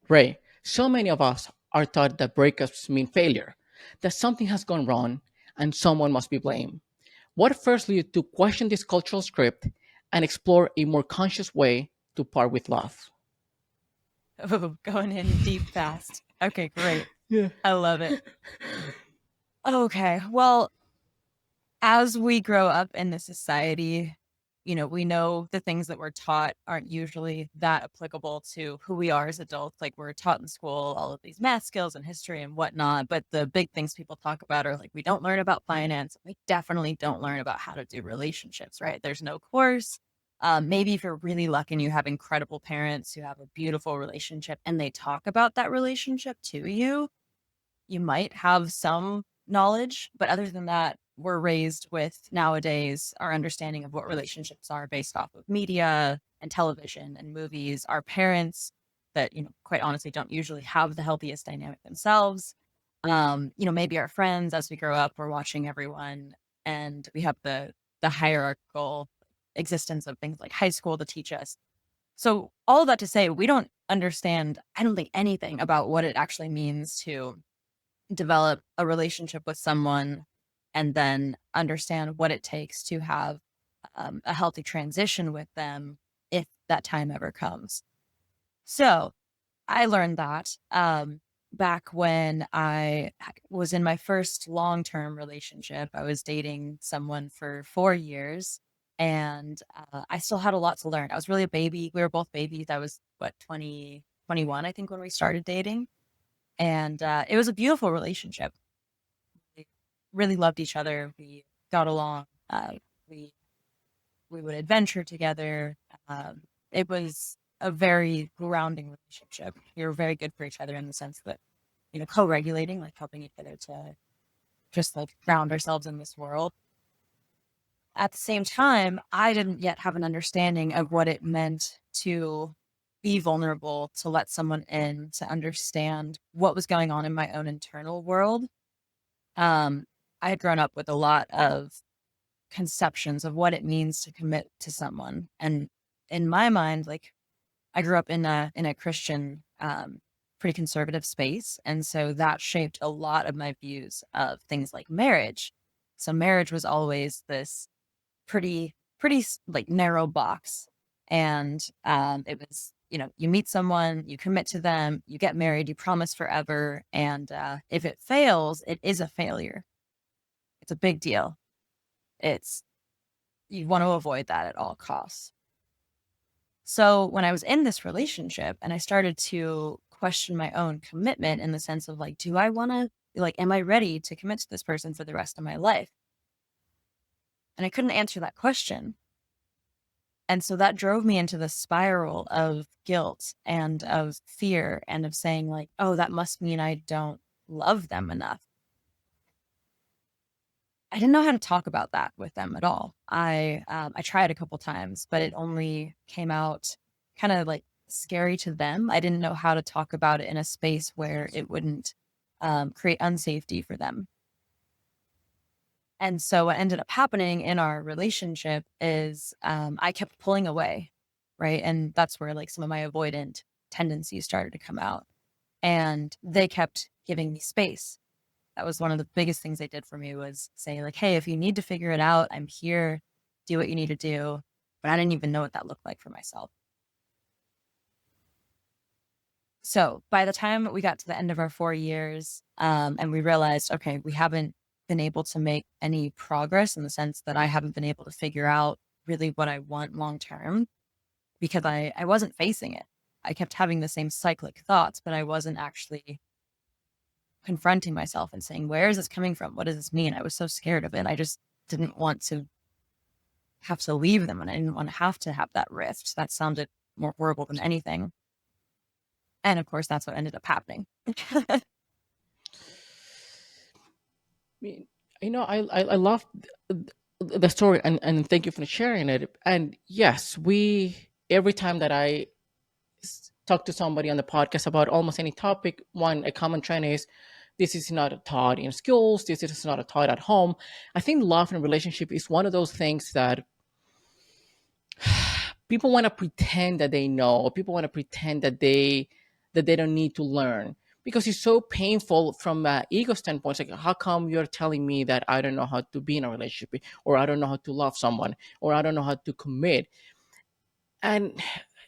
Ray, so many of us are taught that breakups mean failure, that something has gone wrong and someone must be blamed. What first led you to question this cultural script and explore a more conscious way to part with love? Oh, going in deep fast. Okay, great. Yeah. I love it. Okay. Well, as we grow up in the society, we know the things that we're taught aren't usually that applicable to who we are as adults. Like we're taught in school all of these math skills and history and whatnot. But the big things people talk about are like, we don't learn about finance. We definitely don't learn about how to do relationships, right? There's no course. Maybe if you're really lucky and you have incredible parents who have a beautiful relationship and they talk about that relationship to you, you might have some knowledge, but other than that, we're raised with nowadays our understanding of what relationships are based off of media and television and movies. Our parents that, quite honestly don't usually have the healthiest dynamic themselves. Maybe our friends as we grow up, we're watching everyone and we have the hierarchical existence of things like high school to teach us. So all of that to say, we don't understand, I don't think anything about what it actually means to develop a relationship with someone and then understand what it takes to have a healthy transition with them if that time ever comes. So I learned that back when I was in my first long term relationship. I was dating someone for 4 years and I still had a lot to learn. I was really a baby. We were both babies. I was, what, 20, 21, I think, when we started dating. And it was a beautiful relationship. We really loved each other. We got along. We we would adventure together. It was a very grounding relationship. We were very good for each other in the sense that co-regulating, like helping each other to just like ground ourselves in this world. At the same time, I didn't yet have an understanding of what it meant to be vulnerable, to let someone in, to understand what was going on in my own internal world. Um, I had grown up with a lot of conceptions of what it means to commit to someone. And in my mind, like I grew up in a Christian, pretty conservative space. And so that shaped a lot of my views of things like marriage. So marriage was always this like narrow box. And it was, you meet someone, you commit to them, you get married, you promise forever. And if it fails, it is a failure. It's a big deal. It's You want to avoid that at all costs. So when I was in this relationship and I started to question my own commitment in the sense of like, do I want to, like, am I ready to commit to this person for the rest of my life? And I couldn't answer that question. And so that drove me into the spiral of guilt and of fear and of saying like, oh, that must mean I don't love them enough. I didn't know how to talk about that with them at all. I tried a couple times, but it only came out kind of like scary to them. I didn't know how to talk about it in a space where it wouldn't create unsafety for them. And so what ended up happening in our relationship is I kept pulling away, right? And that's where like some of my avoidant tendencies started to come out. And they kept giving me space. That was one of the biggest things they did for me, was say like, hey, if you need to figure it out, I'm here, do what you need to do. But I didn't even know what that looked like for myself. So by the time we got to the end of our 4 years, and we realized, okay, we haven't been able to make any progress in the sense that I haven't been able to figure out really what I want long term, because I wasn't facing it. I kept having the same cyclic thoughts, but I wasn't actually confronting myself and saying, where is this coming from? What does this mean? I was so scared of it. I just didn't want to have to leave them, and I didn't want to have that rift. That sounded more horrible than anything. And of course, that's what ended up happening. mean, I love the story, and thank you for sharing it. And yes, every time that I talk to somebody on the podcast about almost any topic, one a common trend is this is not taught in schools. This is not taught at home. I think love and relationship is one of those things that people want to pretend that they know. People want to pretend that they that they don't need to learn, because it's so painful from an ego standpoint. It's like, how come you're telling me that I don't know how to be in a relationship, or I don't know how to love someone, or I don't know how to commit? And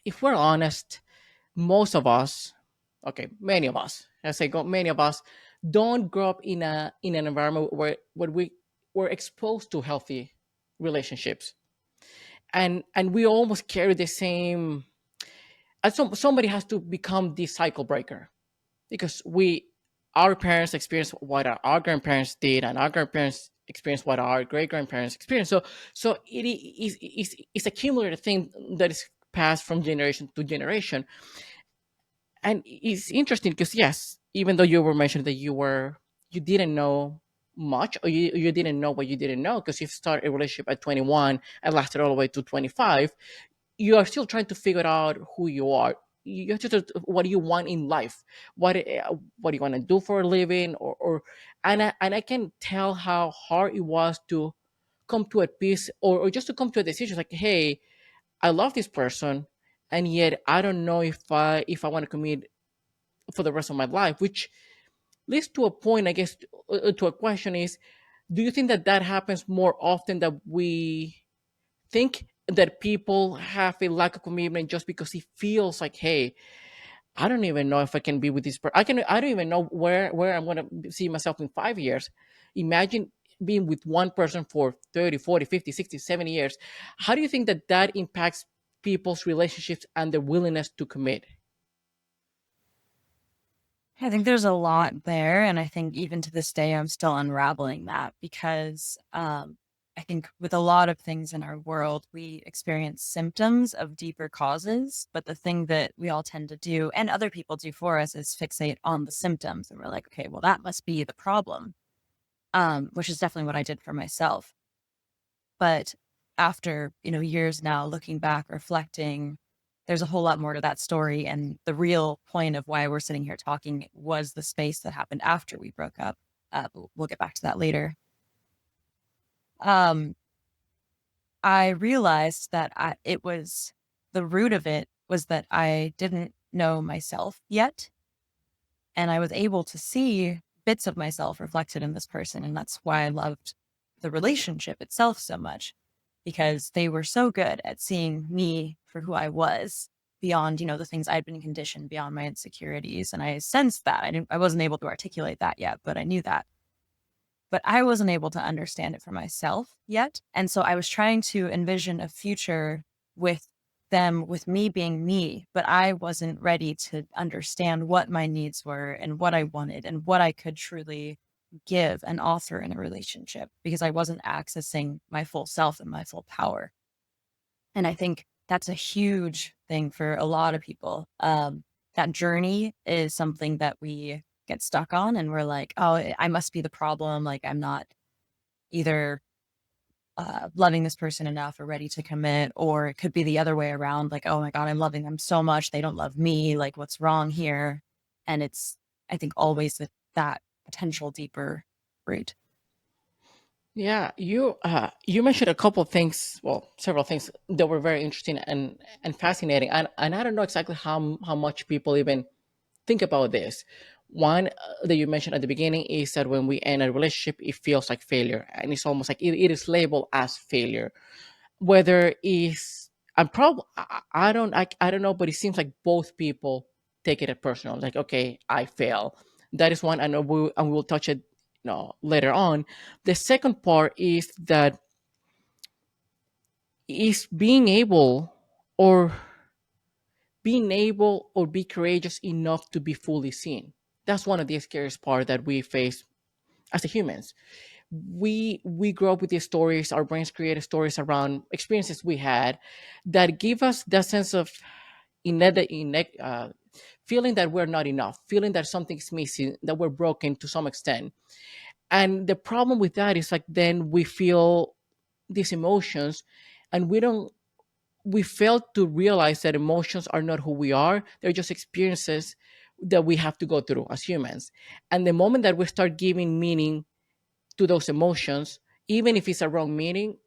if we're honest, most of us, okay, many of us, I say many of us, don't grow up in an environment where we were exposed to healthy relationships, and we almost carry the same. And somebody has to become the cycle breaker, because our parents experienced what our grandparents did, and our grandparents experienced what our great grandparents experienced. So it's a cumulative thing that is passed from generation to generation. And it's interesting because, yes, even though you were mentioning that you didn't know much, or you didn't know what you didn't know, because you started a relationship at 21 and lasted all the way to 25, you are still trying to figure out who you are. You have to, what do you want in life, what do you want to do for a living, or and I can tell how hard it was to come to a peace, or just to come to a decision like, hey, I love this person, and yet I don't know if I want to commit for the rest of my life. Which leads to a point, I guess, to a question is, do you think that that happens more often that we think, that people have a lack of commitment just because it feels like, hey, I don't even know if I can be with this person. I don't even know where I'm going to see myself in 5 years. Imagine being with one person for 30, 40, 50, 60, 70 years. How do you think that that impacts people's relationships and their willingness to commit? I think there's a lot there, and I think even to this day, I'm still unraveling that because I think with a lot of things in our world, we experience symptoms of deeper causes. But the thing that we all tend to do, and other people do for us, is fixate on the symptoms, and we're like, okay, well, that must be the problem, which is definitely what I did for myself. But after, years now looking back, reflecting, there's a whole lot more to that story. And the real point of why we're sitting here talking was the space that happened after we broke up. But we'll get back to that later. Um, I realized that it was the root of it was that I didn't know myself yet. And I was able to see bits of myself reflected in this person. And that's why I loved the relationship itself so much, because they were so good at seeing me for who I was beyond, the things I'd been conditioned, beyond my insecurities. And I sensed that. I wasn't able to articulate that yet, but I knew that. But I wasn't able to understand it for myself yet. And so I was trying to envision a future with them, with me being me, but I wasn't ready to understand what my needs were and what I wanted and what I could truly give and offer in a relationship, because I wasn't accessing my full self and my full power. And I think that's a huge thing for a lot of people. That journey is something that we get stuck on, and we're like, oh, I must be the problem. Like, I'm not either loving this person enough or ready to commit, or it could be the other way around. Like, oh my God, I'm loving them so much. They don't love me. Like, what's wrong here? And it's, I think, always with that potential deeper root. Yeah, you mentioned a couple of things, well, several things that were very interesting and fascinating, and I don't know exactly how much people even think about this. One, that you mentioned at the beginning, is that when we end a relationship, it feels like failure, and it's almost like it is labeled as failure. Whether is I'm probably I don't know, but it seems like both people take it as personal. Like, okay, I fail. That is one, I know, and we'll touch it, later on. The second part is that is or being able or be courageous enough to be fully seen. That's one of the scariest part that we face as a humans. We grow up with these stories. Our brains create stories around experiences we had that give us that sense of feeling that we're not enough, feeling that something's missing, that we're broken to some extent. And the problem with that is, like, then we feel these emotions, and we fail to realize that emotions are not who we are. They're just experiences that we have to go through as humans. And the moment that we start giving meaning to those emotions, even if it's a wrong meaning,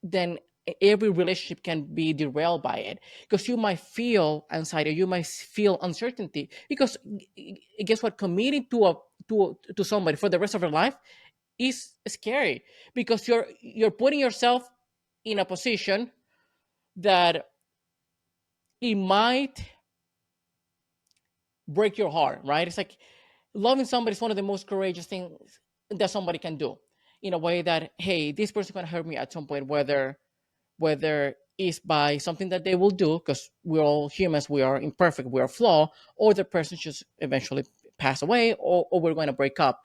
then every relationship can be derailed by it, because you might feel anxiety, you might feel uncertainty, because guess what, committing to somebody for the rest of your life is scary, because you're putting yourself in a position that it might break your heart, right? It's like loving somebody is one of the most courageous things that somebody can do, in a way that, hey, this person can hurt me at some point, whether it's by something that they will do, because we're all humans, we are imperfect, we are flawed, or the person just eventually pass away, or we're going to break up.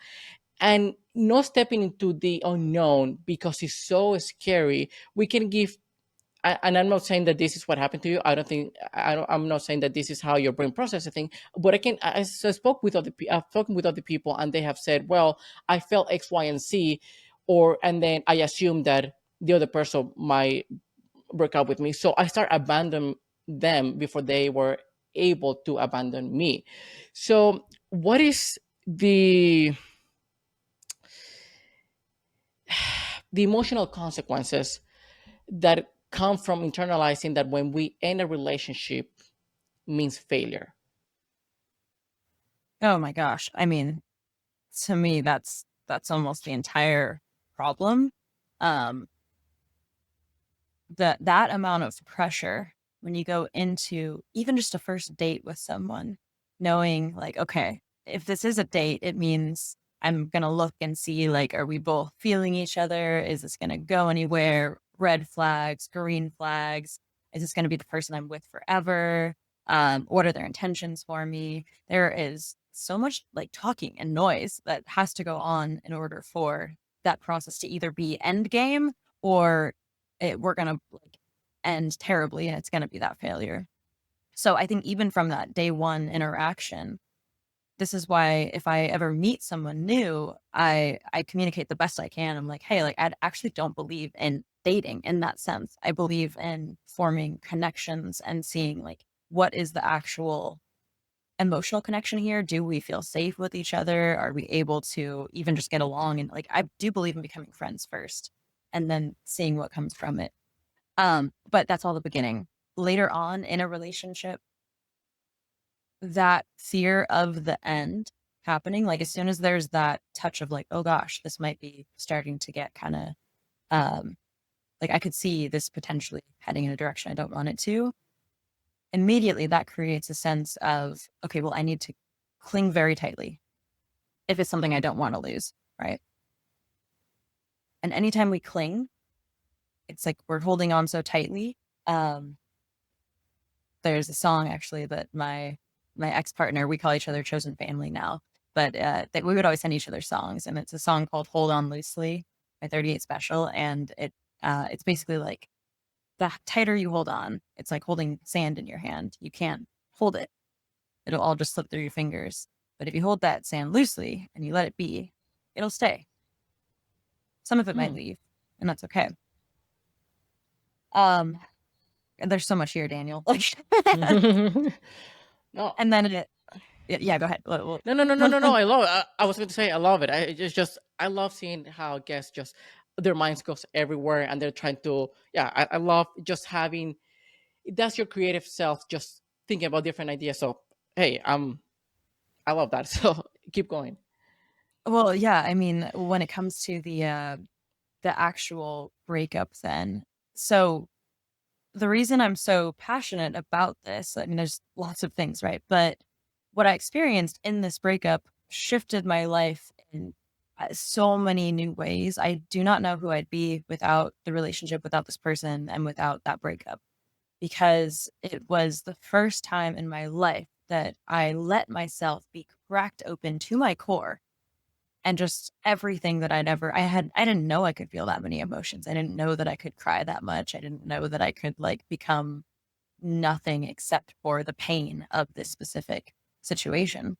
And not stepping into the unknown because it's so scary, we can give, and I'm not saying that this is what happened to you. I don't think I'm not saying that this is how your brain processes thing. But I spoke with I've spoken with other people, and they have said, "Well, I felt X, Y, and Z," and then I assumed that the other person might break up with me, so I start abandoning them before they were able to abandon me. So, what is the emotional consequences that come from internalizing that when we end a relationship means failure? Oh my gosh. I mean, to me, that's almost the entire problem. Um, that amount of pressure when you go into even just a first date with someone, knowing like, okay, if this is a date, it means I'm gonna look and see like, are we both feeling each other? Is this gonna go anywhere? Red flags, green flags. Is this gonna be the person I'm with forever? What are their intentions for me? There is so much like talking and noise that has to go on in order for that process to either be end game or we're gonna like end terribly and it's gonna be that failure. So I think even from that day one interaction, this is why if I ever meet someone new, I communicate the best I can. I'm like, hey, like I actually don't believe in dating in that sense. I believe in forming connections and seeing like what is the actual emotional connection here. Do we feel safe with each other? Are we able to even just get along? And like I do believe in becoming friends first and then seeing what comes from it. But that's all the beginning. Later on in a relationship, that fear of the end happening, like as soon as there's that touch of like, oh gosh, this might be starting to get kind of um like I could see this potentially heading in a direction I don't want it to. Immediately that creates a sense of, okay, well, I need to cling very tightly if it's something I don't want to lose, right? And anytime we cling, it's like we're holding on so tightly. Um, there's a song actually that my ex-partner, we call each other chosen family now, but that we would always send each other songs, and it's a song called Hold On Loosely by 38 Special, and it's basically like the tighter you hold on, it's like holding sand in your hand. You can't hold it. It'll all just slip through your fingers. But if you hold that sand loosely and you let it be, it'll stay. Some of it might Hmm. leave, and that's okay. Um, and there's so much here, Daniel. Like, No, and then yeah, go ahead. no, no, no, no, no, no. I love it. I was going to say I love it. It's just I love seeing how guests just their minds goes everywhere, and they're trying to. Yeah, I love just having that's your creative self just thinking about different ideas. So hey, I love that. So keep going. Well, yeah, I mean, when it comes to the actual breakup then. So the reason I'm so passionate about this, I mean, there's lots of things, right? But what I experienced in this breakup shifted my life in so many new ways. I do not know who I'd be without the relationship, without this person, and without that breakup, because it was the first time in my life that I let myself be cracked open to my core and just everything that I didn't know I could feel that many emotions. I didn't know that I could cry that much. I didn't know that I could like become nothing except for the pain of this specific situation.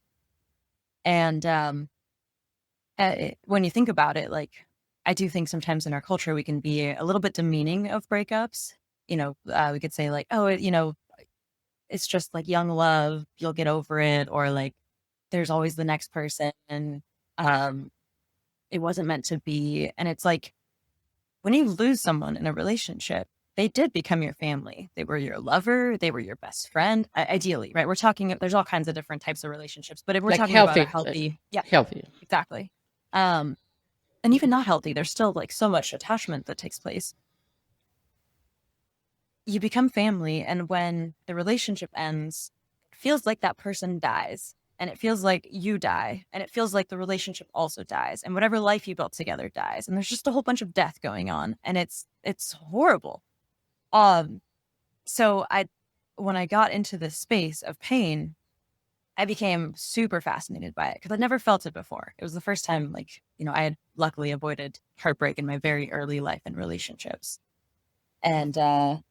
And when you think about it, like I do think sometimes in our culture we can be a little bit demeaning of breakups. We could say like, oh, it's just like young love, you'll get over it, or like there's always the next person, and um, it wasn't meant to be. And it's like when you lose someone in a relationship, they did become your family. They were your lover, they were your best friend, ideally, right? We're talking, there's all kinds of different types of relationships, but if we're Like talking about a healthy, healthy, yeah, healthy. exactly. Um, and even not healthy, there's still like so much attachment that takes place. You become family, and when the relationship ends, it feels like that person dies, and it feels like you die, and it feels like the relationship also dies, and whatever life you built together dies, and there's just a whole bunch of death going on, and it's horrible. Um, so I when I got into this space of pain, I became super fascinated by it because I'd never felt it before. It was the first time, like, I had luckily avoided heartbreak in my very early life and relationships. And so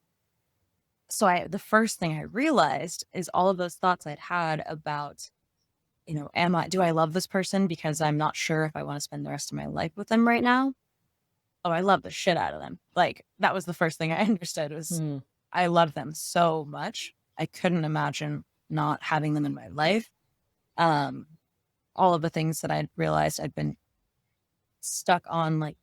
the first thing I realized is all of those thoughts I'd had about, do I love this person because I'm not sure if I want to spend the rest of my life with them right now? Oh, I love the shit out of them. Like, that was the first thing I understood was Hmm. I love them so much. I couldn't imagine not having them in my life. Um, all of the things that I'd realized I'd been stuck on, like,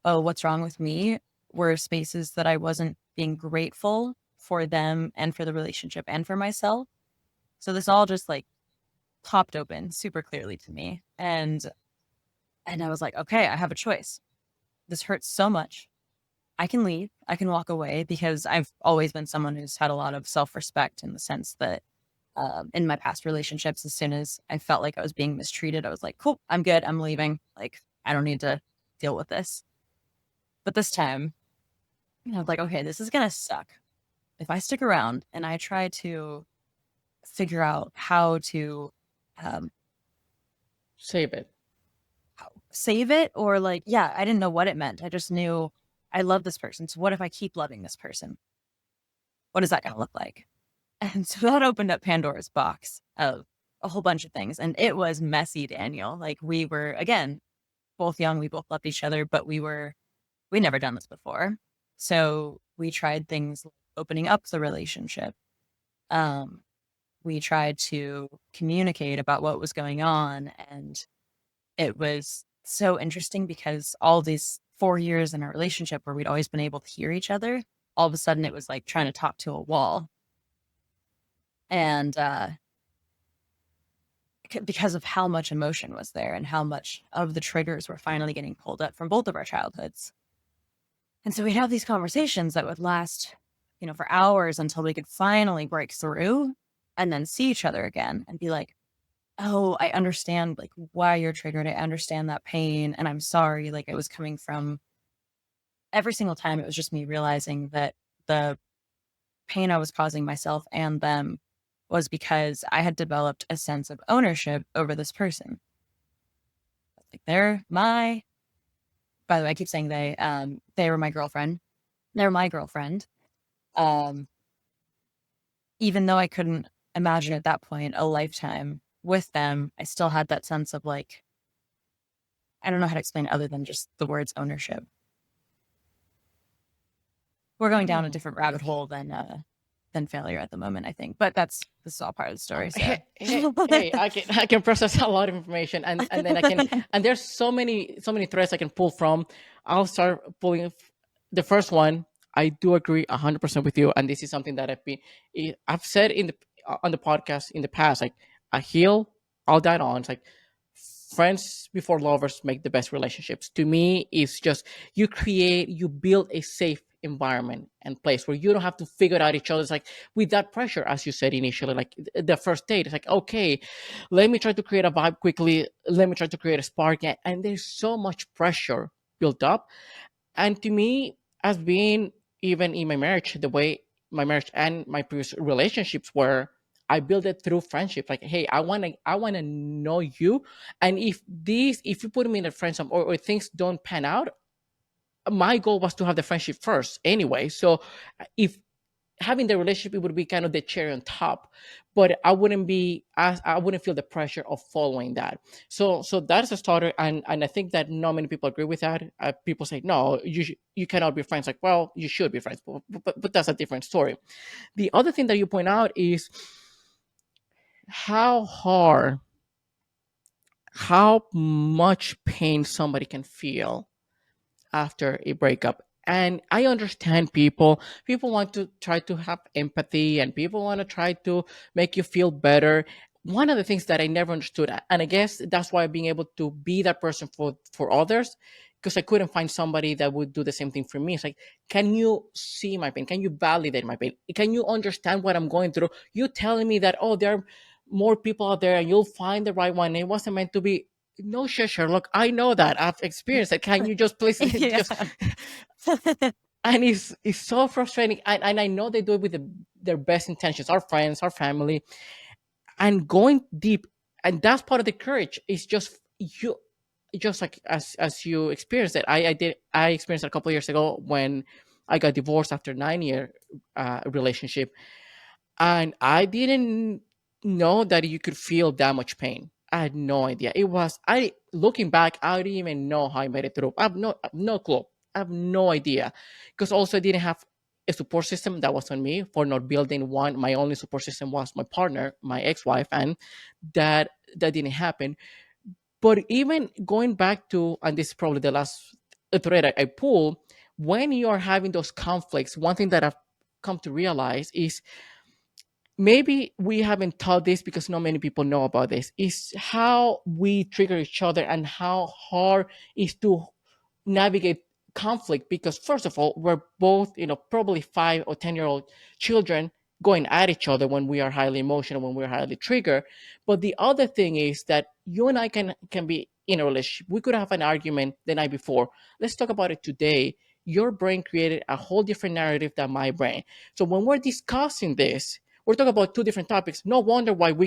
oh, what's wrong with me, were spaces that I wasn't being grateful for them and for the relationship and for myself. So this all just like popped open super clearly to me. And I was like, okay, I have a choice. This hurts so much. I can leave. I can walk away because I've always been someone who's had a lot of self-respect in the sense that in my past relationships, as soon as I felt like I was being mistreated, I was like, cool, I'm good. I'm leaving. Like, I don't need to deal with this. But this time, I was like, okay, this is going to suck. If I stick around and I try to figure out how to um, Save it. save it, or like, yeah, I didn't know what it meant. I just knew I love this person. So what if I keep loving this person? What is that going to look like? And so that opened up Pandora's box of a whole bunch of things. And it was messy, Daniel. Like, we were, again, both young. We both loved each other, but we never done this before. So we tried things like opening up the relationship. Um, we tried to communicate about what was going on. And it was so interesting because all these 4 years in our relationship where we'd always been able to hear each other, all of a sudden it was like trying to talk to a wall. And because of how much emotion was there and how much of the triggers were finally getting pulled up from both of our childhoods. And so we'd have these conversations that would last, for hours until we could finally break through and then see each other again and be like, oh, I understand like why you're triggered. I understand that pain. And I'm sorry. Like, it was coming from every single time. It was just me realizing that the pain I was causing myself and them was because I had developed a sense of ownership over this person. Like, by the way, I keep saying they were my girlfriend. They're my girlfriend. Um, Even though I couldn't imagine at that point a lifetime with them, I still had that sense of like, I don't know how to explain it other than just the words ownership. We're going down a Hmm. different rabbit hole than failure at the moment, I think. But this is all part of the story. So Hey, I can process a lot of information, and then I can, and there's so many threads I can pull from. I'll start pulling the first one. I do agree 100% with you, and this is something that I've said in the on the podcast in the past. Like, I heal, I'll die on. It's like friends before lovers make the best relationships. To me, it's just you build a safe environment and place where you don't have to figure it out each other. It's like with that pressure, as you said initially, like the first date, it's like, okay, let me try to create a vibe quickly. Let me try to create a spark. And there's so much pressure built up. And to me, as being even in my marriage, the way my marriage and my previous relationships were, I built it through friendship. Like, hey, I wanna know you. And if you put me in a friend or things don't pan out, my goal was to have the friendship first anyway. So if having the relationship, it would be kind of the cherry on top, but I wouldn't feel the pressure of following that. So that's a starter, and I think that not many people agree with that. People say no, you cannot be friends. Like, well, you should be friends, but that's a different story. The other thing that you point out is how hard, how much pain somebody can feel after a breakup. And I understand people want to try to have empathy, and people want to try to make you feel better. One of the things that I never understood, and I guess that's why being able to be that person for others, because I couldn't find somebody that would do the same thing for me. It's like, can you see my pain? Can you validate my pain? Can you understand what I'm going through? You telling me that, oh, there are more people out there and you'll find the right one. It wasn't meant to be. No shit, Sherlock. I know that. I've experienced it. Can you just please Yeah. just and it's so frustrating, and I know they do it with their best intentions, our friends, our family, and going deep. And that's part of the courage. It's just you, just like as you experienced it. I experienced it a couple of years ago when I got divorced after 9 year relationship, and I didn't know that you could feel that much pain. I had no idea. It was I looking back, I didn't even know how I made it through. I have no clue. I have no idea, because also I didn't have a support system. That was on me for not building one. My only support system was my partner, my ex-wife, and that didn't happen. But even going back to, and this is probably the last thread I pull, when you are having those conflicts, one thing that I've come to realize is, maybe we haven't taught this because not many people know about this, is how we trigger each other and how hard is to navigate conflict. Because first of all, we're both, probably 5 or 10 year old children going at each other when we are highly emotional, when we're highly triggered. But the other thing is that you and I can be in a relationship. We could have an argument the night before. Let's talk about it today. Your brain created a whole different narrative than my brain. So when we're discussing this, we're talking about two different topics. No wonder why we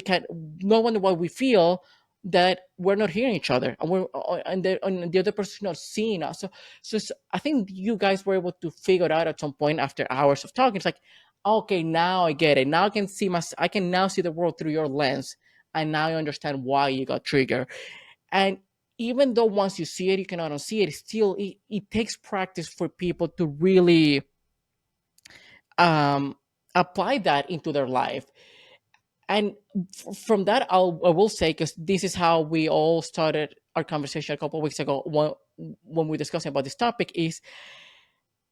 feel that we're not hearing each other, and the other person is not seeing us. So I think you guys were able to figure it out at some point after hours of talking. It's like, okay, now I get it. Now I can now see the world through your lens, and now I understand why you got triggered. And even though once you see it, you cannot unsee it. Still, it takes practice for people to really um, apply that into their life. And from that, I will say, because this is how we all started our conversation a couple of weeks ago when we were discussing about this topic, is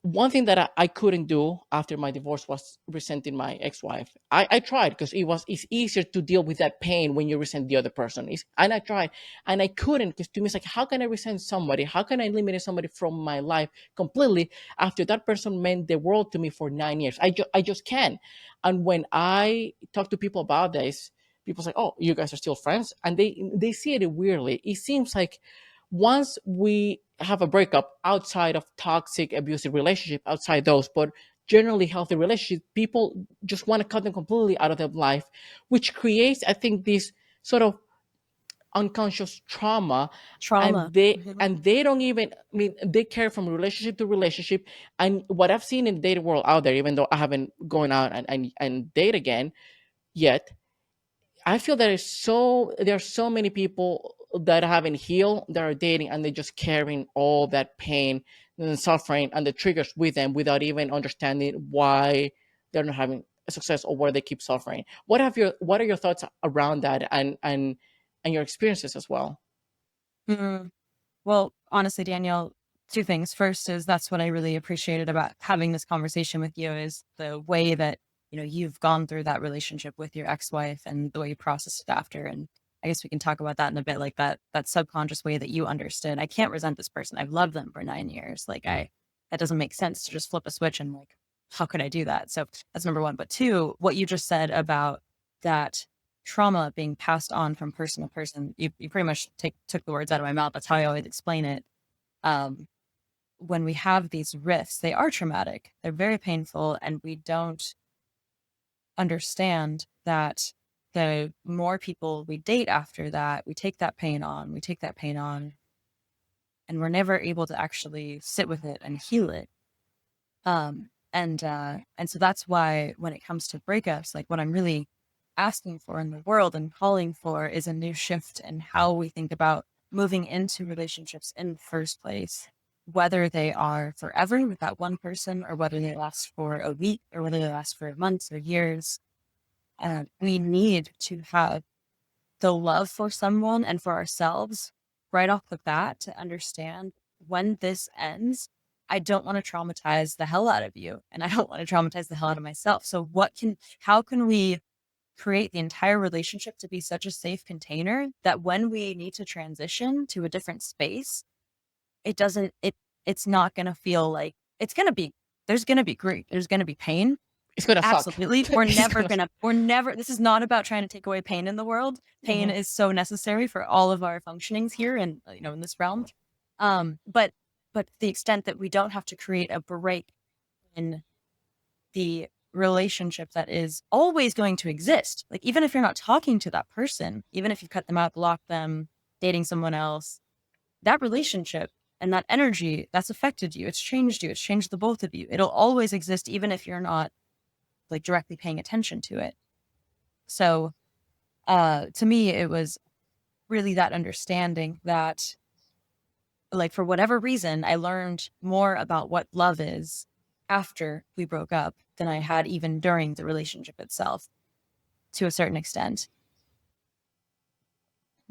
one thing that I couldn't do after my divorce was resenting my ex-wife. I tried, because it's easier to deal with that pain when you resent the other person. And I tried, and I couldn't, because to me it's like, how can I resent somebody? How can I eliminate somebody from my life completely after that person meant the world to me for 9 years? I just can't. And when I talk to people about this, people say, "Oh, you guys are still friends," and they see it weirdly. It seems like once we have a breakup outside of toxic abusive relationship, outside those, but generally healthy relationships, people just want to cut them completely out of their life, which creates, I think, this sort of unconscious trauma. Trauma. And they Mhm. and they don't even, I mean, they carry from relationship to relationship. And what I've seen in the dating world out there, even though I haven't gone out and date again yet, I feel there are so many people that haven't healed, that are dating, and they're just carrying all that pain and suffering and the triggers with them without even understanding why they're not having a success, or why they keep suffering. What are your thoughts around that, and your experiences as well? Mm. Well, honestly, Danielle, two things. First is that's what I really appreciated about having this conversation with you is the way that, you've gone through that relationship with your ex-wife and the way you processed it after. And I guess we can talk about that in a bit, like that subconscious way that you understood. I can't resent this person. I've loved them for 9 years. That doesn't make sense to just flip a switch and like, how could I do that? So that's number one. But two, what you just said about that trauma being passed on from person to person. You pretty much took the words out of my mouth. That's how I always explain it. Um, when we have these rifts, they are traumatic. They're very painful, and we don't understand that the more people we date after that, we take that pain on, and we're never able to actually sit with it and heal it. And so that's why when it comes to breakups, like what I'm really asking for in the world and calling for is a new shift in how we think about moving into relationships in the first place, whether they are forever with that one person or whether they last for a week or whether they last for months or years. And we need to have the love for someone and for ourselves right off the bat to understand when this ends. I don't want to traumatize the hell out of you, and I don't want to traumatize the hell out of myself. So how can we create the entire relationship to be such a safe container that when we need to transition to a different space, it doesn't it's not going to feel like it's going to be there's going to be grief, there's going to be pain. It's gonna suck. Absolutely. It's gonna. We're never, this is not about trying to take away pain in the world. Pain Mhm. is so necessary for all of our functionings here and, in this realm. But the extent that we don't have to create a break in the relationship that is always going to exist. Like, even if you're not talking to that person, even if you've cut them out, blocked them, dating someone else, that relationship and that energy that's affected you, it's changed you, it's changed the both of you. It'll always exist, even if you're not like directly paying attention to it. So, to me, it was really that understanding that, like, for whatever reason, I learned more about what love is after we broke up than I had even during the relationship itself, to a certain extent.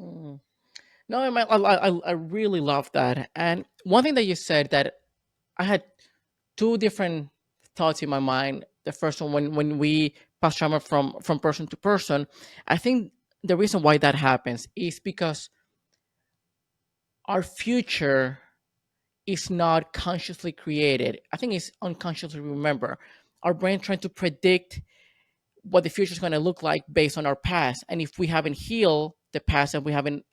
Mm. No, I really love that. And one thing that you said that I had two different thoughts in my mind. The first one, when we pass trauma from person to person, I think the reason why that happens is because our future is not consciously created. I think it's unconsciously remember. Our brain trying to predict what the future is going to look like based on our past. And if we haven't healed the past and we haven't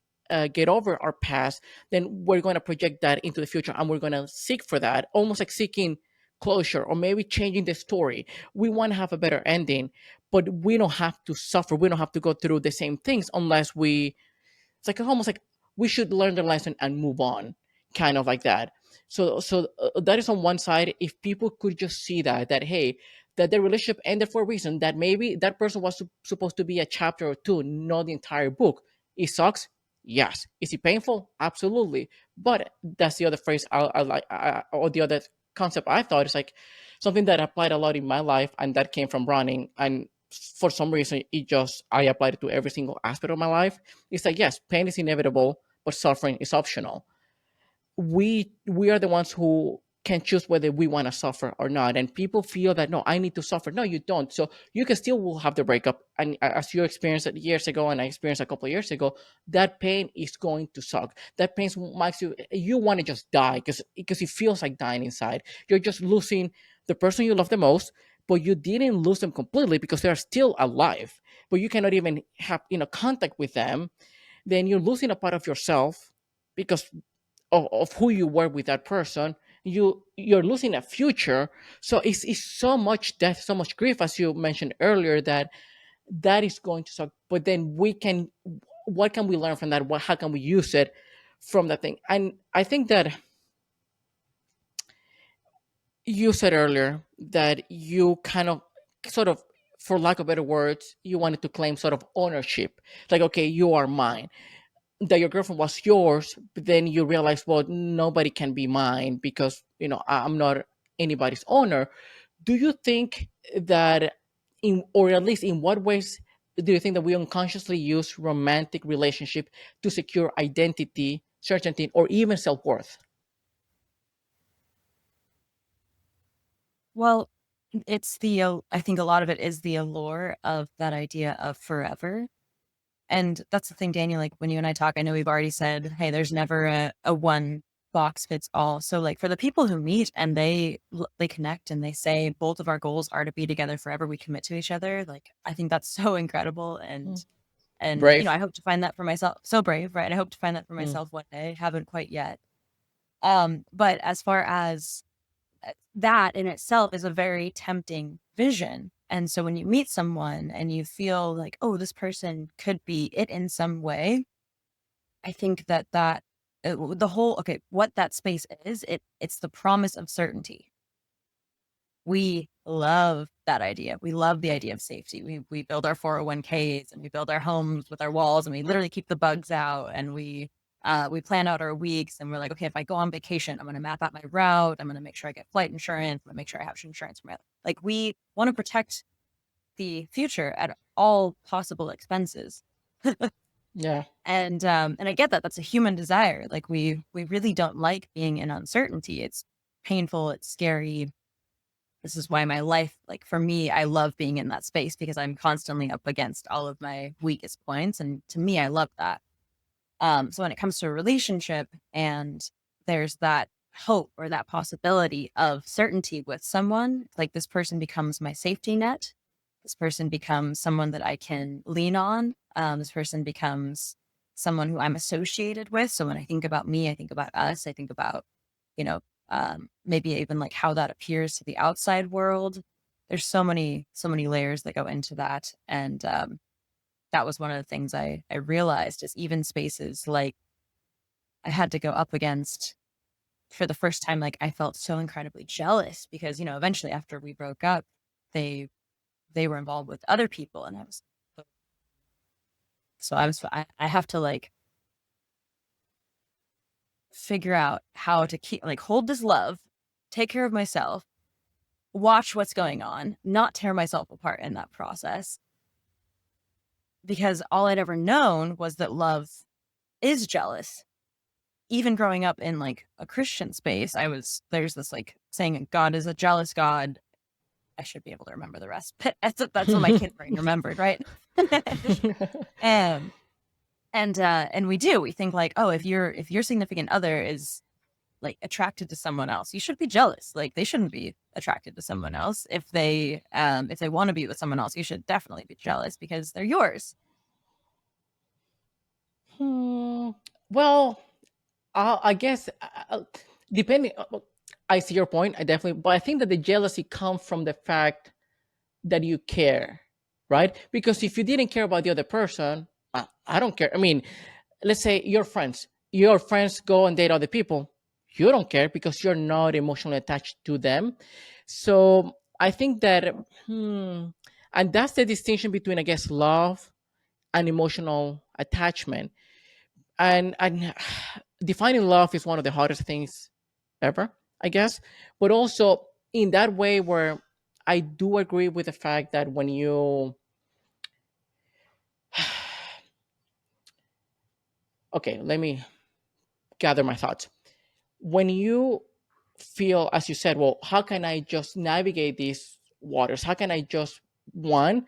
get over our past, then we're going to project that into the future and we're going to seek for that, almost like seeking closure or maybe changing the story. We want to have a better ending, but we don't have to suffer. We don't have to go through the same things unless we it's like almost like we should learn the lesson and move on, kind of like that. So that is on one side. If people could just see that hey, that the relationship ended for a reason, that maybe that person was supposed to be a chapter or two, not the entire book. It sucks. Yes. Is it painful? Absolutely. But that's the other phrase I like, or the other concept I thought is like something that applied a lot in my life, and that came from running. And for some reason, it just I applied it to every single aspect of my life. It's like yes, pain is inevitable, but suffering is optional. We are the ones who can choose whether we want to suffer or not, and people feel that no, I need to suffer. No, you don't. So you can still will have the breakup, and as you experienced it years ago and I experienced a couple of years ago, that pain is going to suck. That pain makes you want to just die because it feels like dying inside. You're just losing the person you love the most, but you didn't lose them completely because they're still alive, but you cannot even have contact with them. Then you're losing a part of yourself because of who you were with that person. You're losing a future. So it's so much death, so much grief, as you mentioned earlier, that is going to suck. But then what can we learn from that? How can we use it from that thing? And I think that you said earlier that you kind of sort of, for lack of better words, you wanted to claim sort of ownership, like okay, you are mine, that your girlfriend was yours, but then you realize, well, nobody can be mine because I'm not anybody's owner. Do you think that or at least in what ways do you think that we unconsciously use romantic relationship to secure identity, certainty, or even self-worth? Well, it's I think a lot of it is the allure of that idea of forever. And that's the thing, Daniel, like when you and I talk, I know we've already said, hey, there's never a one box fits all. So like for the people who meet and they connect and they say both of our goals are to be together forever, we commit to each other. Like I think that's so incredible. Mm. And Brave. I hope to find that for myself. So brave, right? I hope to find that for Mm. myself one day. Haven't quite yet. But as far as that in itself is a very tempting vision. And so when you meet someone and you feel like, oh, this person could be it in some way, I think the whole, okay, what that space is, it's the promise of certainty. We love that idea. We love the idea of safety. We build our 401ks and we build our homes with our walls and we literally keep the bugs out and we plan out our weeks and we're like, okay, if I go on vacation, I'm going to map out my route. I'm going to make sure I get flight insurance. I'm going to make sure I have insurance for my, like, we want to protect the future at all possible expenses. Yeah. And I get that that's a human desire. Like we really don't like being in uncertainty. painful, it's scary. This is why my life, like for me, I love being in that space because I'm constantly up against all of my weakest points. And to me, I love that. So when it comes to a relationship and there's that hope or that possibility of certainty with someone, like this person becomes my safety net. This person becomes someone that I can lean on. This person becomes someone who I'm associated with. So when I think about me, I think about us, I think about, you know, maybe even like how that appears to the outside world. There's so many layers that go into that. And that was one of the things I realized is even spaces like I had to go up against for the first time, like I felt so incredibly jealous because, you know, eventually after we broke up, they they were involved with other people and I was so I have to like figure out how to keep like hold this love, take care of myself, watch what's going on, not tear myself apart in that process. Because all I'd ever known was that love is jealous. Even growing up in like a Christian space, there's this like saying God is a jealous God. I should be able to remember the rest, but that's what my kid brain remembered, right? um, and we do. We think like, oh, if your significant other is like attracted to someone else, you should be jealous. Like they shouldn't be attracted to someone else. If they want to be with someone else, you should definitely be jealous because they're yours. Hmm. Well, I guess depending. I see your point. I definitely, but I think that the jealousy comes from the fact that you care, right? Because if you didn't care about the other person, I don't care. I mean, let's say your friends go and date other people. You don't care because you're not emotionally attached to them. So I think that, and that's the distinction between, I guess, love and emotional attachment. And defining love is one of the hardest things ever, I guess. But also in that way where I do agree with the fact that when you okay, let me gather my thoughts. When you feel, as you said, well, how can I just navigate these waters? How can I just, one,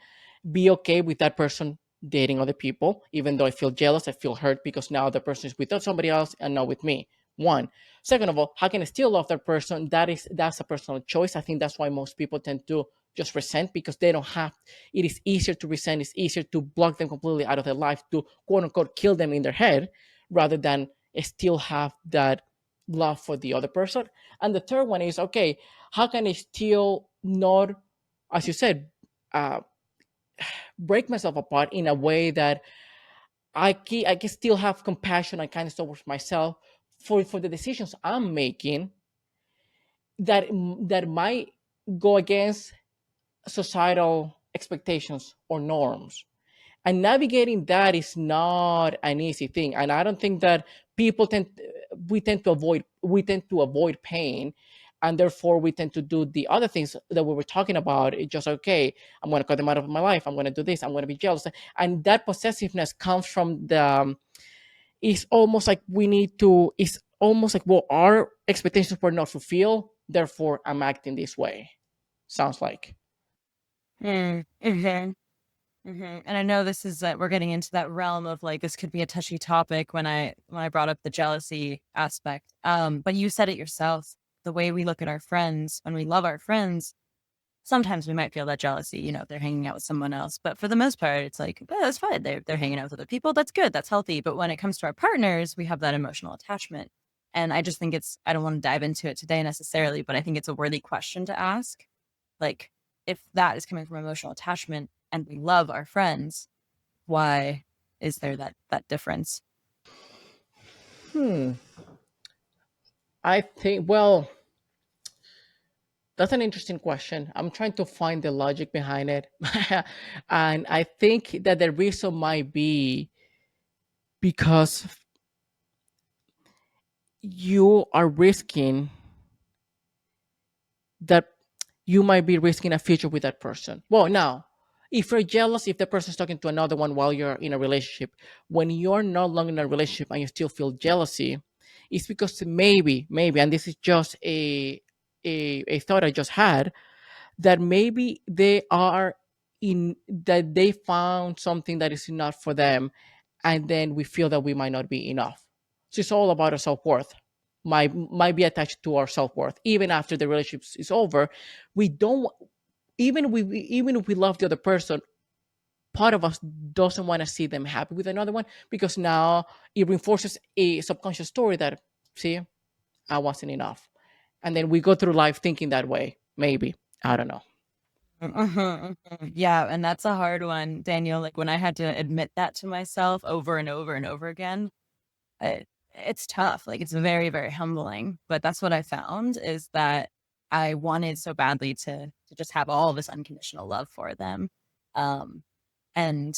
be okay with that person dating other people, even though I feel jealous, I feel hurt because now the person is with somebody else and not with me. One. Second of all, how can I still love that person? That's a personal choice. I think that's why most people tend to just resent because they don't have. It is easier to resent. It's easier to block them completely out of their life, to quote unquote kill them in their head, rather than still have that love for the other person. And the third one is okay. How can I still not, as you said, uh, break myself apart in a way that I can still have compassion and kindness towards myself for the decisions I'm making that might go against societal expectations or norms. And navigating that is not an easy thing. And I don't think that people tend to avoid pain, and therefore we tend to do the other things that we were talking about. It's just okay, I'm going to cut them out of my life, I'm going to do this, I'm going to be jealous. And that possessiveness comes from the it's almost like we need to it's almost like, well, our expectations were not fulfilled, therefore I'm acting this way. Sounds like. Mm-hmm. And I know this is that we're getting into that realm of like this could be a touchy topic when I brought up the jealousy aspect. But you said it yourself. The way we look at our friends when we love our friends, sometimes we might feel that jealousy. You know, if they're hanging out with someone else. But for the most part, it's like that's fine. They're hanging out with other people. That's good. That's healthy. But when it comes to our partners, we have that emotional attachment. And I just think I don't want to dive into it today necessarily, but I think it's a worthy question to ask. Like, if that is coming from emotional attachment and we love our friends, why is there that difference? Hmm. I think, well, that's an interesting question. I'm trying to find the logic behind it. And I think that the reason might be because you are risking that you might be risking a future with that person. Well, now, if you're jealous, if the person's talking to another one while you're in a relationship, when you're no longer in a relationship and you still feel jealousy, is because maybe, and this is just a thought I just had, that maybe they are in that they found something that is enough for them, and then we feel that we might not be enough. So it's all about our self-worth. Might be attached to our self-worth even after the relationship is over. We don't, even if we love the other person, part of us doesn't want to see them happy with another one, because now it reinforces a subconscious story that, see, I wasn't enough. And then we go through life thinking that way. Maybe. I don't know. Mhm, mhm. Yeah, and that's a hard one, Daniel. Like when I had to admit that to myself over and over and over again, it's tough. Like it's very, very humbling. But that's what I found is that I wanted so badly to just have all this unconditional love for them. Um, and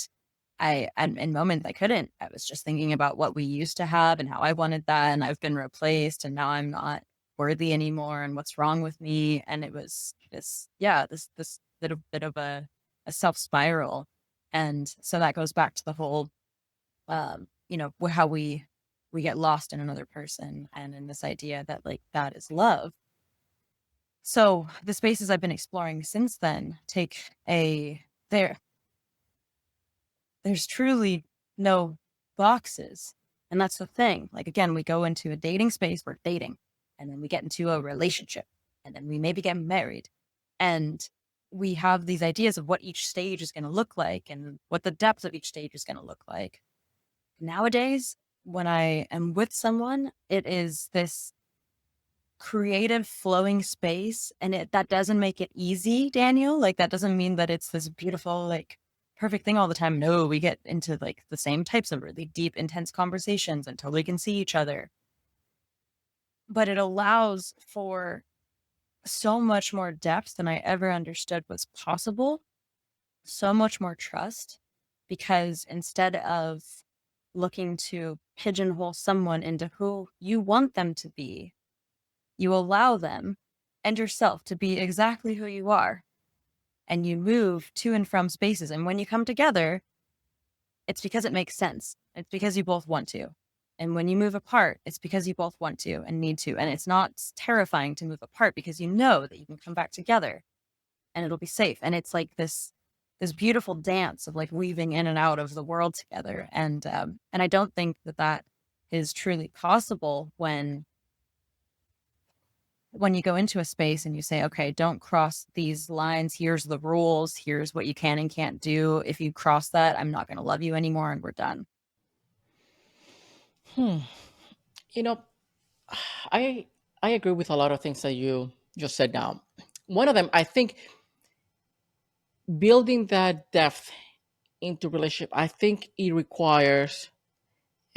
and in moments I couldn't. I was just thinking about what we used to have and how I wanted that, and I've been replaced, and now I'm not worthy anymore, and what's wrong with me? And it was this, yeah, this bit of a self spiral, and so that goes back to the whole, how we get lost in another person, and in this idea that like that is love. So the spaces I've been exploring since then take a there there's truly no boxes. And that's the thing. Like, again, we go into a dating space, we're dating, and then we get into a relationship, and then we maybe get married. And we have these ideas of what each stage is going to look like and what the depth of each stage is going to look like. Nowadays, when I am with someone, it is this creative flowing space, and that doesn't make it easy, Daniel. Like that doesn't mean that it's this beautiful, like perfect thing all the time. No, we get into like the same types of really deep intense conversations until we can see each other, but it allows for so much more depth than I ever understood was possible, so much more trust, because instead of looking to pigeonhole someone into who you want them to be, you allow them and yourself to be exactly who you are. And you move to and from spaces. And when you come together, it's because it makes sense. It's because you both want to. And when you move apart, it's because you both want to and need to. And it's not terrifying to move apart because you know that you can come back together and it'll be safe. And it's like this beautiful dance of like weaving in and out of the world together. And I don't think that that is truly possible when you go into a space and you say, okay, don't cross these lines. Here's the rules. Here's what you can and can't do. If you cross that, I'm not going to love you anymore and we're done. Hmm. You know, I I agree with a lot of things that you just said now. One of them, I think, building that depth into relationship, I think it requires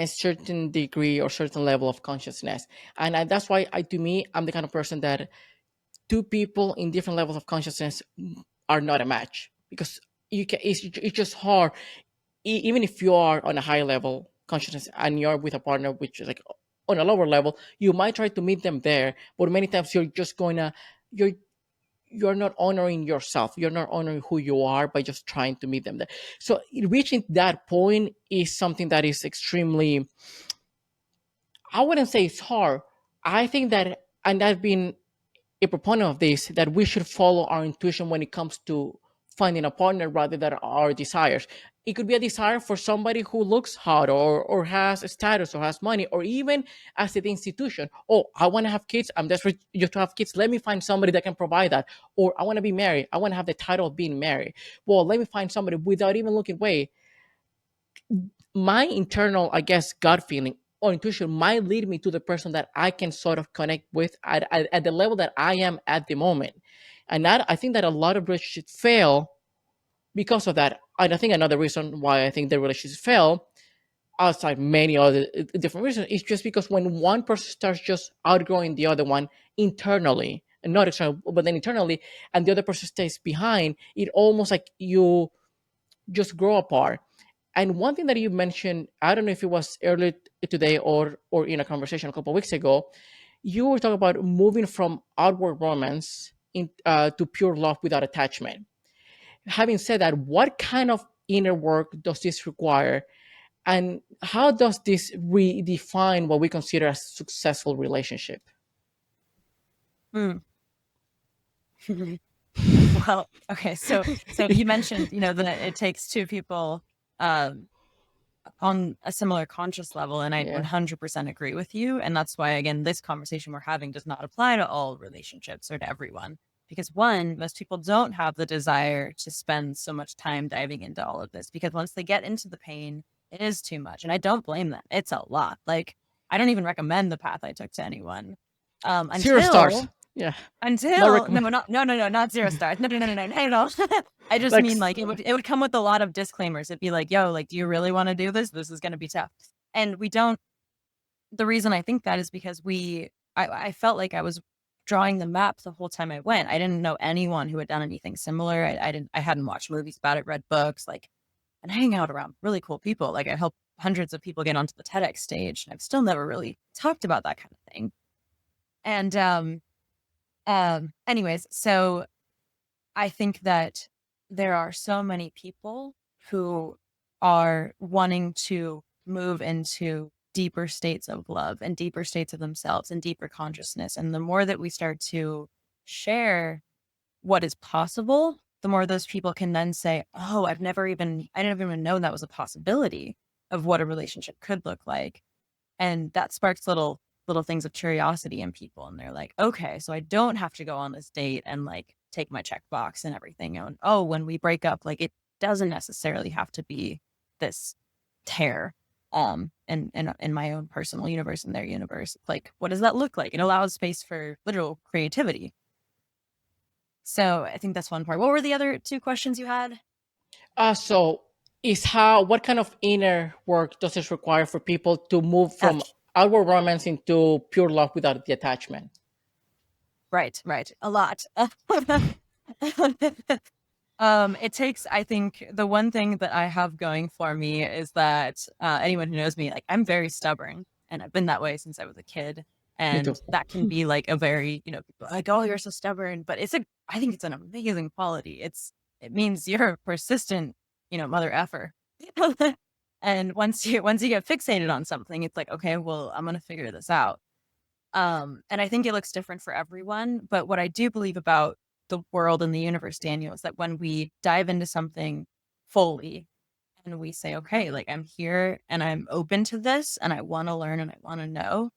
a certain degree or certain level of consciousness. And that's why to me, I'm the kind of person that two people in different levels of consciousness are not a match, because it's just hard. Even if you are on a high level consciousness and you're with a partner which is like on a lower level, you might try to meet them there, but many times you're just gonna you're you're not honoring yourself, you're not honoring who you are by just trying to meet them there. So reaching that point is something that is extremely, I wouldn't say it's hard. I think that, and I've been a proponent of this, that we should follow our intuition when it comes to finding a partner rather than our desires. It could be a desire for somebody who looks hot, or has a status or has money, or even as an institution. Oh, I want to have kids. I'm desperate just to have kids. Let me find somebody that can provide that. Or I want to be married. I want to have the title of being married. Well, let me find somebody without even looking. Wait, my internal, I guess, gut feeling or intuition might lead me to the person that I can sort of connect with at the level that I am at the moment. And that, I think that a lot of relationships fail because of that. And I think another reason why I think the relationships fail, outside many other different reasons, is just because when one person starts just outgrowing the other one internally, and not external, but then internally, and the other person stays behind, it almost like you just grow apart. And one thing that you mentioned, I don't know if it was earlier today or in a conversation a couple of weeks ago, you were talking about moving from outward romance to pure love without attachment. Having said that, what kind of inner work does this require? And how does this redefine what we consider a successful relationship? Mm. Well, okay, so you mentioned, that it takes two people um on a similar conscious level, and I Yeah. 100% agree with you. And that's why, again, this conversation we're having does not apply to all relationships or to everyone. Because one, most people don't have the desire to spend so much time diving into all of this, because once they get into the pain, it is too much. And I don't blame them. It's a lot. Like, I don't even recommend the path I took to anyone. Um, 0 stars. until Yeah. Not until recommend. no, not 0 stars. No, no, no, no, no, no, no. I just Like, mean, like, it would come with a lot of disclaimers. It'd be like, yo, like, do you really want to do this? This is gonna be tough. And we don't the reason I think that is because I felt like I was drawing the map the whole time I went. I didn't know anyone who had done anything similar. I hadn't watched movies about it, read books, like, and hang out around really cool people. Like, I helped hundreds of people get onto the TEDx stage, and I've still never really talked about that kind of thing. And anyways, so I think that there are so many people who are wanting to move into deeper states of love and deeper states of themselves and deeper consciousness. And the more that we start to share what is possible, the more those people can then say, oh, I didn't even know that was a possibility of what a relationship could look like. And that sparks little things of curiosity in people. And they're like, okay, so I don't have to go on this date and, like, take my checkbox and everything. And oh, when we break up, like, it doesn't necessarily have to be this tear in my own personal universe and their universe. Like, what does that look like? It allows space for literal creativity. So I think that's one part. What were the other two questions you had? so is how what kind of inner work does it require for people to move Uh, from outward romance into pure love without the attachment? right. A lot. It takes, I think, the one thing that I have going for me is that anyone who knows me, like, I'm very stubborn, and I've been that way since I was a kid. Me too. And that can be like a very, people are like, oh, you're so stubborn, but I think it's an amazing quality. It means you're a persistent, mother effer. And once you get fixated on something, it's like, okay, well, I'm gonna figure this out. And I think it looks different for everyone. But what I do believe about the world and the universe, Daniel, is that when we dive into something fully and we say, okay, like, I'm here and I'm open to this and I want to learn and I want to know,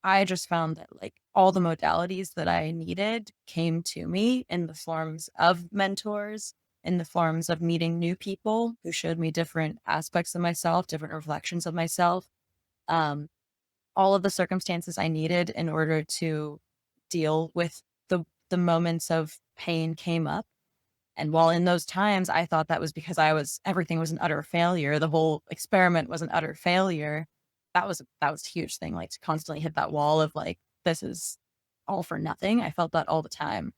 I just found that, like, all the modalities that I needed came to me in the forms of mentors, in the forms of meeting new people who showed me different aspects of myself, different reflections of myself. Um, all of the circumstances I needed in order to deal with the moments of pain came up. And while in those times I thought that was because everything was an utter failure, the whole experiment was an utter failure. That was a huge thing, like, to constantly hit that wall of, like, this is all for nothing. I felt that all the time.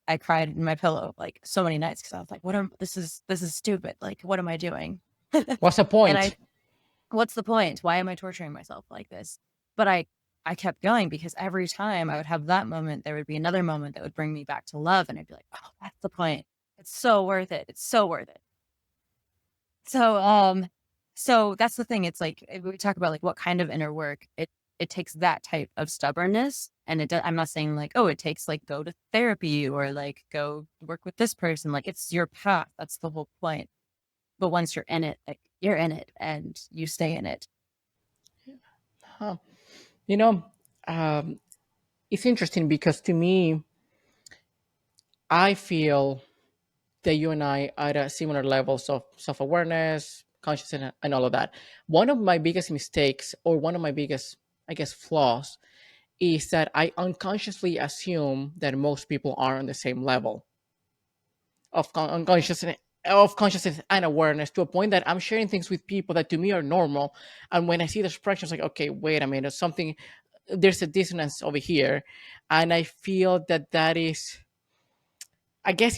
I cried in my pillow, like, so many nights, because I was like, this is stupid. Like, what am I doing? What's the And I point? what's the point? Why am I torturing myself like this? But I kept going, because every time I would have that moment, there would be another moment that would bring me back to love. And I'd be like, oh, that's the point. It's so worth it. It's so worth it. So, so that's the thing. It's like, if we talk about, like, what kind of inner work, it takes that type of stubbornness. And I'm not saying, like, oh, it takes, like, go to therapy or, like, go work with this person. Like, it's your path. That's the whole point. But once you're in it, like, you're in it and you stay in it. Huh. You know, um, it's interesting because to me, I feel that you and I are at similar levels of self awareness, consciousness, and all of that. One of my biggest mistakes, or one of my biggest, I guess, flaws, is that I unconsciously assume that most people are on the same level of consciousness and awareness, to a point that I'm sharing things with people that to me are normal, and when I see the expressions, like, okay, wait a minute, there's a dissonance over here, and I feel that that is, I guess,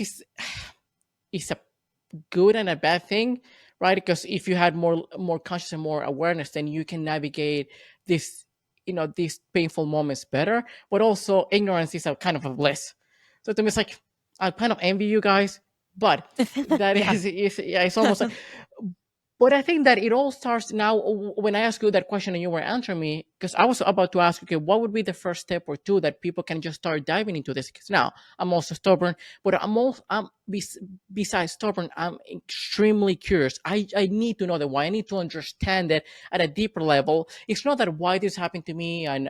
it's a good and a bad thing, right? Because if you had more conscious and more awareness, then you can navigate this, these painful moments better. But also, ignorance is a kind of a bliss. So to me, it's like, I kind of envy you guys, but that Yeah. is yeah, it's almost like. But I think that it all starts now when I ask you that question and you were answering me, because I was about to ask, okay, what would be the first step or two that people can just start diving into this? Because now I'm also stubborn, but besides stubborn, I'm extremely curious. I need to know the why. I need to understand it at a deeper level. It's not that why this happened to me and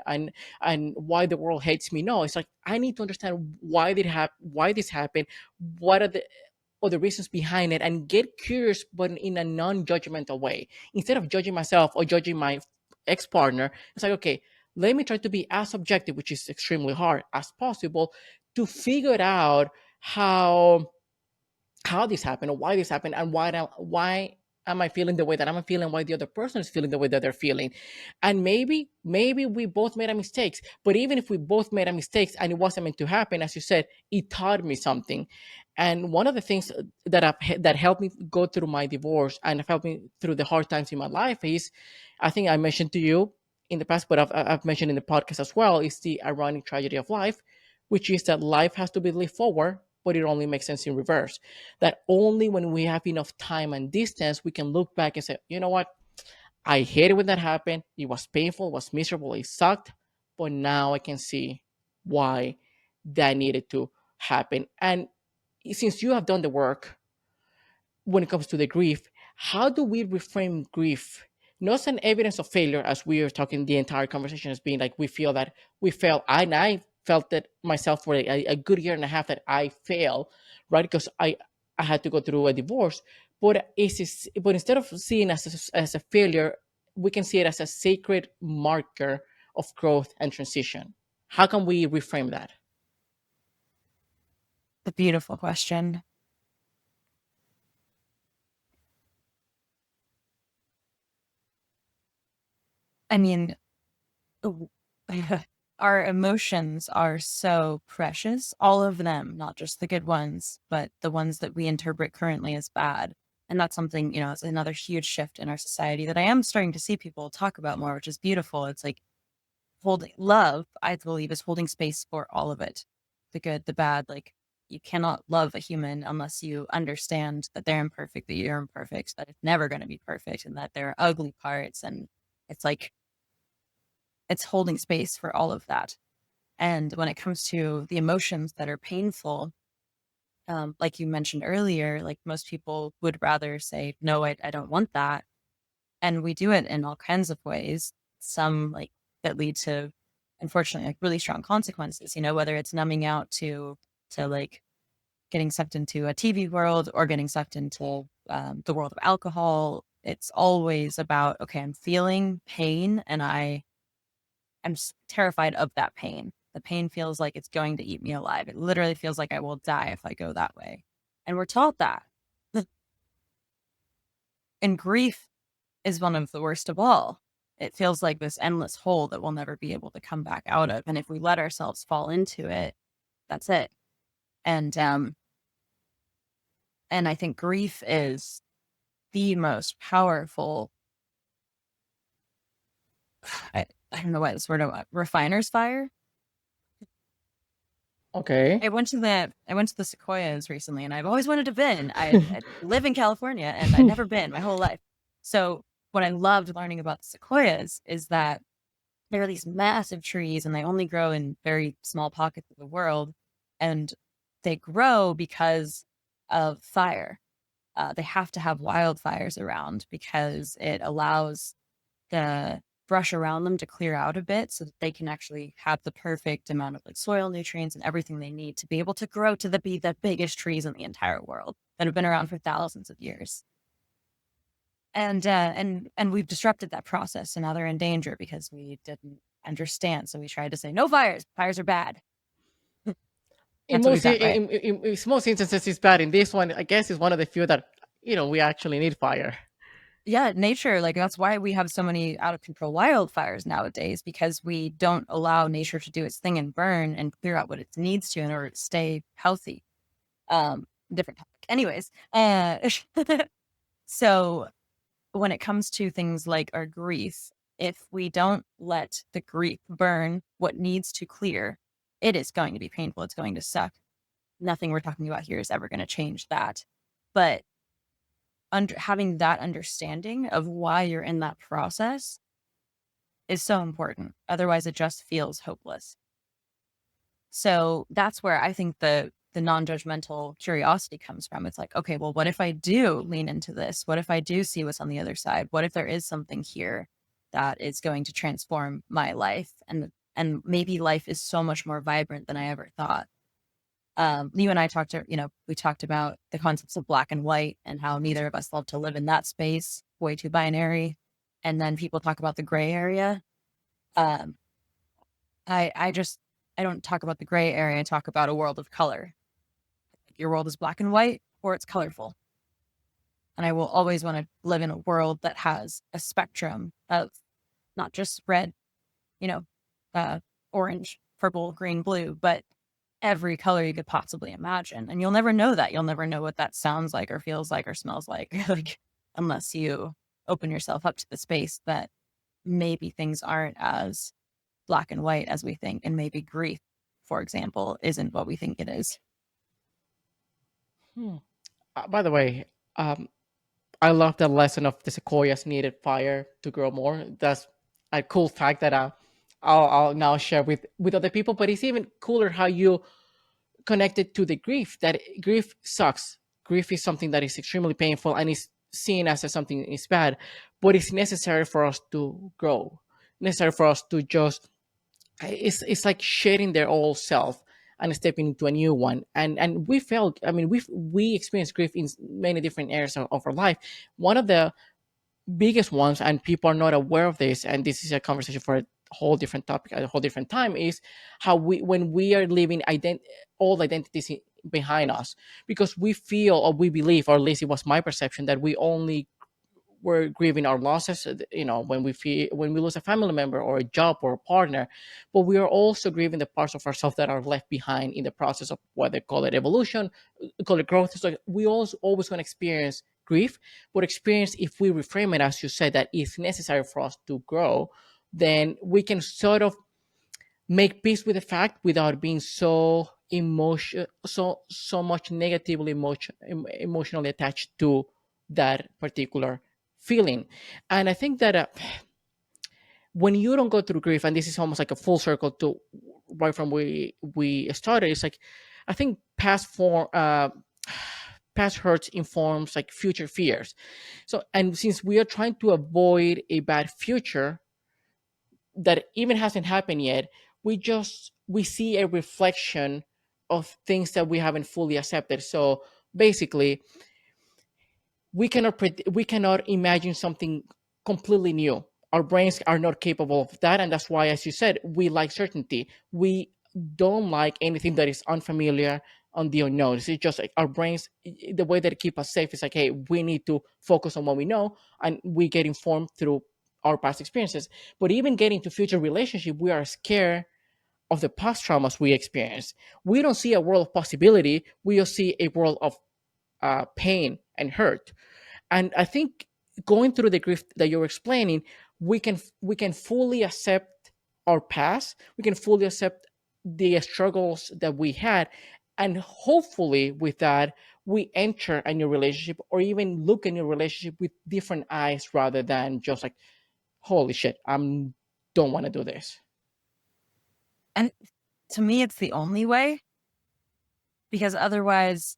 why the world hates me. No, it's like I need to understand why this happened, what are the or the reasons behind it, and get curious but in a non-judgmental way. Instead of judging myself or judging my ex-partner, it's like, okay, let me try to be as objective, which is extremely hard, as possible, to figure out how how this happened or why this happened, and why am I feeling the way that I'm feeling, why the other person is feeling the way that they're feeling. And maybe we both made a mistakes, but even if we both made a mistakes and it wasn't meant to happen, as you said, it taught me something. And one of the things that helped me go through my divorce and helped me through the hard times in my life is, I think I mentioned to you in the past, but I've mentioned in the podcast as well, is the ironic tragedy of life, which is that life has to be lived forward, but it only makes sense in reverse. That only when we have enough time and distance, we can look back and say, you know what? I hated when that happened. It was painful, it was miserable, it sucked. But now I can see why that needed to happen. And since you have done the work, when it comes to the grief, how do we reframe grief? Not as an evidence of failure, as we are talking the entire conversation as being like we feel that we fail. I felt that myself for a good year and a half that I fail, right? Because I had to go through a divorce. But instead of seeing as a failure, we can see it as a sacred marker of growth and transition. How can we reframe that? The beautiful question. I mean, w- our emotions are so precious, all of them, not just the good ones, but the ones that we interpret currently as bad. And that's something, it's another huge shift in our society that I am starting to see people talk about more, which is beautiful. It's like holding love, I believe, is holding space for all of it, the good, the bad. Like, you cannot love a human unless you understand that they're imperfect, that you're imperfect, that it's never going to be perfect, and that there are ugly parts. And it's like, it's holding space for all of that. And when it comes to the emotions that are painful, like you mentioned earlier, like most people would rather say, no, I don't want that. And we do it in all kinds of ways. Some like that lead to, unfortunately, like really strong consequences, whether it's numbing out to like getting sucked into a TV world or getting sucked into the world of alcohol. It's always about, okay, I'm feeling pain and I'm terrified of that pain. The pain feels like it's going to eat me alive. It literally feels like I will die if I go that way. And we're taught that. And grief is one of the worst of all. It feels like this endless hole that we'll never be able to come back out of. And if we let ourselves fall into it, that's it. And and I think grief is the most powerful, I don't know what this word, refiner's fire. Okay. I went to the Sequoias recently, and I've always wanted to been. I live in California, and I'd never been my whole life. So what I loved learning about the Sequoias is that there are these massive trees, and they only grow in very small pockets of the world, and they grow because of fire. They have to have wildfires around because it allows the brush around them to clear out a bit so that they can actually have the perfect amount of like soil nutrients and everything they need to be able to grow to be the biggest trees in the entire world that have been around for thousands of years. And we've disrupted that process, and now they're in danger because we didn't understand. So we tried to say no fires. Fires are bad. In That's what we most got right. in most instances, it's bad. In this one, I guess, is one of the few that we actually need fire. Yeah, nature, like that's why we have so many out of control wildfires nowadays, because we don't allow nature to do its thing and burn and clear out what it needs to in order to stay healthy. Different topic. Anyways, so when it comes to things like our grief, if we don't let the grief burn what needs to clear, it is going to be painful. It's going to suck. Nothing we're talking about here is ever going to change that. But having that understanding of why you're in that process is so important. Otherwise, it just feels hopeless. So that's where I think the non-judgmental curiosity comes from. It's like, okay, well, what if I do lean into this? What if I do see what's on the other side? What if there is something here that is going to transform my life? And maybe life is so much more vibrant than I ever thought. You and I we talked about the concepts of black and white and how neither of us love to live in that space, way too binary. And then people talk about the gray area. Um, I just, I don't talk about the gray area. I talk about a world of color. Your world is black and white or it's colorful. And I will always want to live in a world that has a spectrum of not just red, you know, uh, orange, purple, green, blue, but every color you could possibly imagine. And you'll never know that. You'll never know what that sounds like or feels like or smells like, like unless you open yourself up to the space that maybe things aren't as black and white as we think. And maybe grief, for example, isn't what we think it is. Hmm. By the way, um, I love the lesson of the sequoias needed fire to grow more. That's a cool fact that I'll now share with other people. But it's even cooler how you connected to the grief. That grief sucks. Grief is something that is extremely painful and is seen as something is bad, but it's necessary for us to grow. Necessary for us to just it's like shedding their old self and stepping into a new one. And we felt, I mean, we experienced grief in many different areas of our life. One of the biggest ones, and people are not aware of this, and this is a conversation for a whole different topic at a whole different time, is how we when we are leaving old identities behind us, because we feel or we believe, or at least it was my perception, that we only we're grieving our losses, when we lose a family member or a job or a partner, but we are also grieving the parts of ourselves that are left behind in the process of, whether call it evolution, call it growth. So we also always going to experience grief, but experience, if we reframe it, as you said, that it's necessary for us to grow, then we can sort of make peace with the fact without being so much negatively emotionally attached to that particular feeling. And I think that when you don't go through grief, and this is almost like a full circle to right from we started, it's like, I think past hurts informs like future fears. So, and since we are trying to avoid a bad future that even hasn't happened yet, we see a reflection of things that we haven't fully accepted. So basically, we cannot imagine something completely new. Our brains are not capable of that, and that's why, as you said, we like certainty. We don't like anything that is unfamiliar, on the unknown. It's just like our brains, the way that it keep us safe is like, hey, we need to focus on what we know, and we get informed through our past experiences. But even getting to future relationship, we are scared of the past traumas we experience. We don't see a world of possibility. We just see a world of pain and hurt. And I think going through the grief that you're explaining, we can fully accept our past. We can fully accept the struggles that we had, and hopefully with that we enter a new relationship, or even look at a new relationship with different eyes, rather than just like, holy shit, I'm don't want to do this. And to me, it's the only way, because otherwise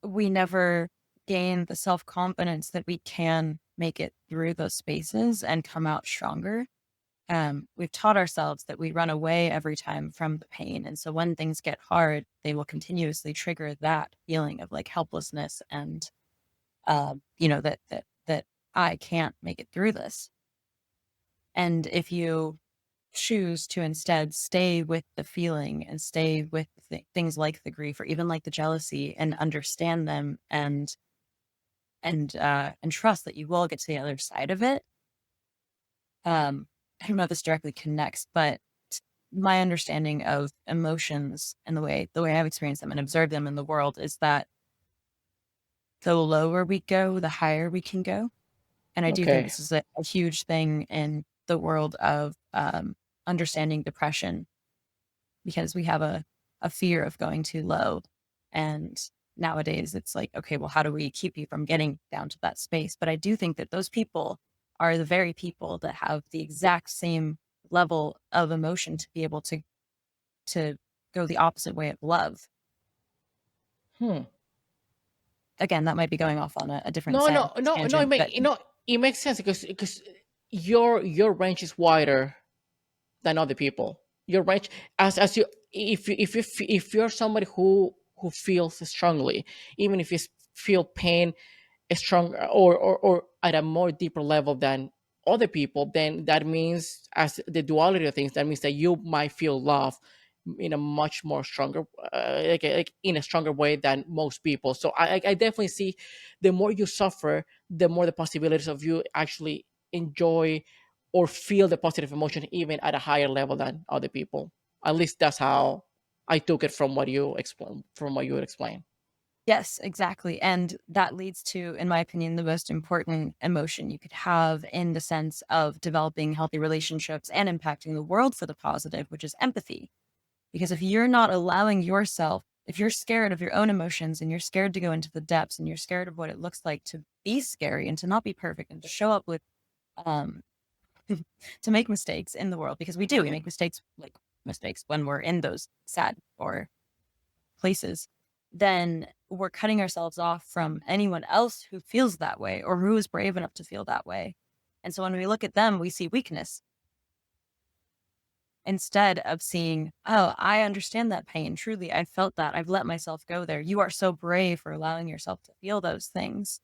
we never gain the self confidence that we can make it through those spaces and come out stronger. We've taught ourselves that we run away every time from the pain. And so when things get hard, they will continuously trigger that feeling of like helplessness and, that I can't make it through this. And if you choose to instead stay with the feeling and stay with things like the grief or even like the jealousy and understand them and trust that you will get to the other side of it. I don't know if this directly connects, but my understanding of emotions and the way I've experienced them and observed them in the world is that the lower we go, the higher we can go. And I do think Okay. this is a huge thing in the world of understanding depression, because we have a fear of going too low. And nowadays it's like, okay, well, how do we keep you from getting down to that space? But I do think that those people are the very people that have the exact same level of emotion to be able to go the opposite way of love. Hmm. Again, that might be going off on a different No, no, no, no. tangent, but It makes sense because your range is wider than other people. Your range, as you, if you're somebody who feels strongly, even if you feel pain strong or at a more deeper level than other people, then that means, as the duality of things, that means that you might feel love in a much more stronger like in a stronger way than most people. So I definitely see the more you suffer, the more the possibilities of you actually enjoy or feel the positive emotion even at a higher level than other people. At least that's how I took it from what you explained, yes, exactly. And that leads to, in my opinion, the most important emotion you could have in the sense of developing healthy relationships and impacting the world for the positive, which is empathy. Because if you're not allowing yourself, if you're scared of your own emotions and you're scared to go into the depths and you're scared of what it looks like to be scary and to not be perfect and to show up with, um, to make mistakes in the world, because we do, we make mistakes, like mistakes when we're in those sad or places, then we're cutting ourselves off from anyone else who feels that way or who is brave enough to feel that way. And so when we look at them, we see weakness instead of seeing, oh, I understand that pain. Truly, I felt that. I've let myself go there. You are so brave for allowing yourself to feel those things.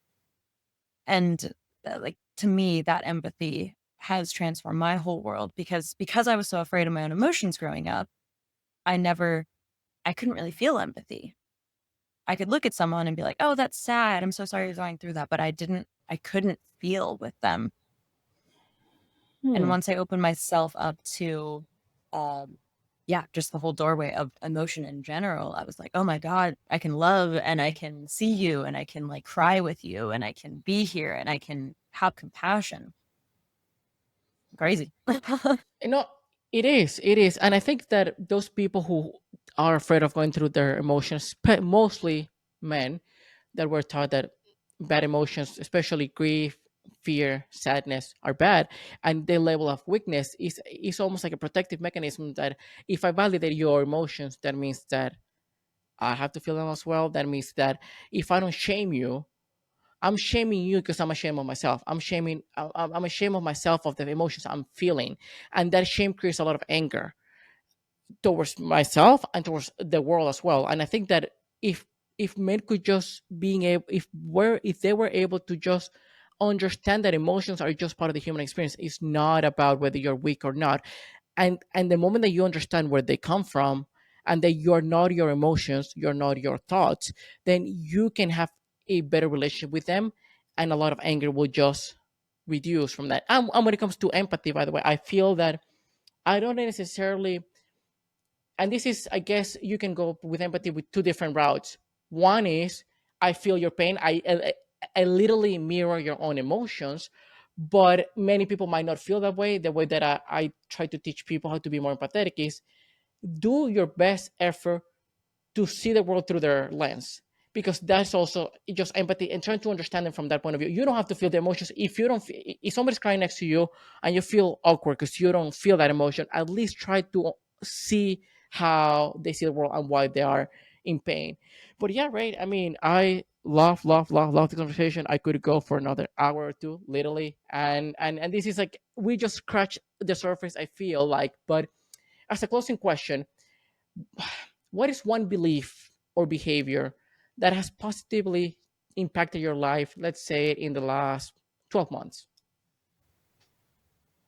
And like to me, that empathy has transformed my whole world because I was so afraid of my own emotions growing up. I never I couldn't really feel empathy. I could look at someone and be like, "Oh, that's sad. I'm so sorry you're going through that." But I couldn't feel with them. And Hmm. once I opened myself up to, um, yeah, just the whole doorway of emotion in general, I was like, "Oh my God, I can love and I can see you and I can like cry with you and I can be here and I can have compassion." Crazy. You know, it is, and I think that those people who are afraid of going through their emotions, mostly men, that were taught that bad emotions, especially grief, fear, sadness, are bad, and their level of weakness is almost like a protective mechanism. That if I validate your emotions, that means that I have to feel them as well. That means that if I don't shame you, I'm shaming you because I'm ashamed of myself. I'm ashamed of myself of the emotions I'm feeling, and that shame creates a lot of anger towards myself and towards the world as well. And I think that if men could just being able, if they were able to just understand that emotions are just part of the human experience, it's not about whether you're weak or not. And the moment that you understand where they come from, and that you're not your emotions, you're not your thoughts, then you can have a better relationship with them, and a lot of anger will just reduce from that. And when it comes to empathy, by the way, I feel that I don't necessarily, and this is, I guess you can go with empathy with two different routes. One is, I feel your pain, I literally mirror your own emotions. But many people might not feel that way. The way that I try to teach people how to be more empathetic is, do your best effort to see the world through their lens, because that's also just empathy and trying to understand them from that point of view. You don't have to feel the emotions. If you don't if somebody's crying next to you and you feel awkward because you don't feel that emotion, at least try to see how they see the world and why they are in pain. But yeah, right, I mean, I love the conversation. I could go for another hour or two, literally. And this is like, we just scratch the surface, I feel like. But as a closing question, what is one belief or behavior that has positively impacted your life, let's say in the last 12 months?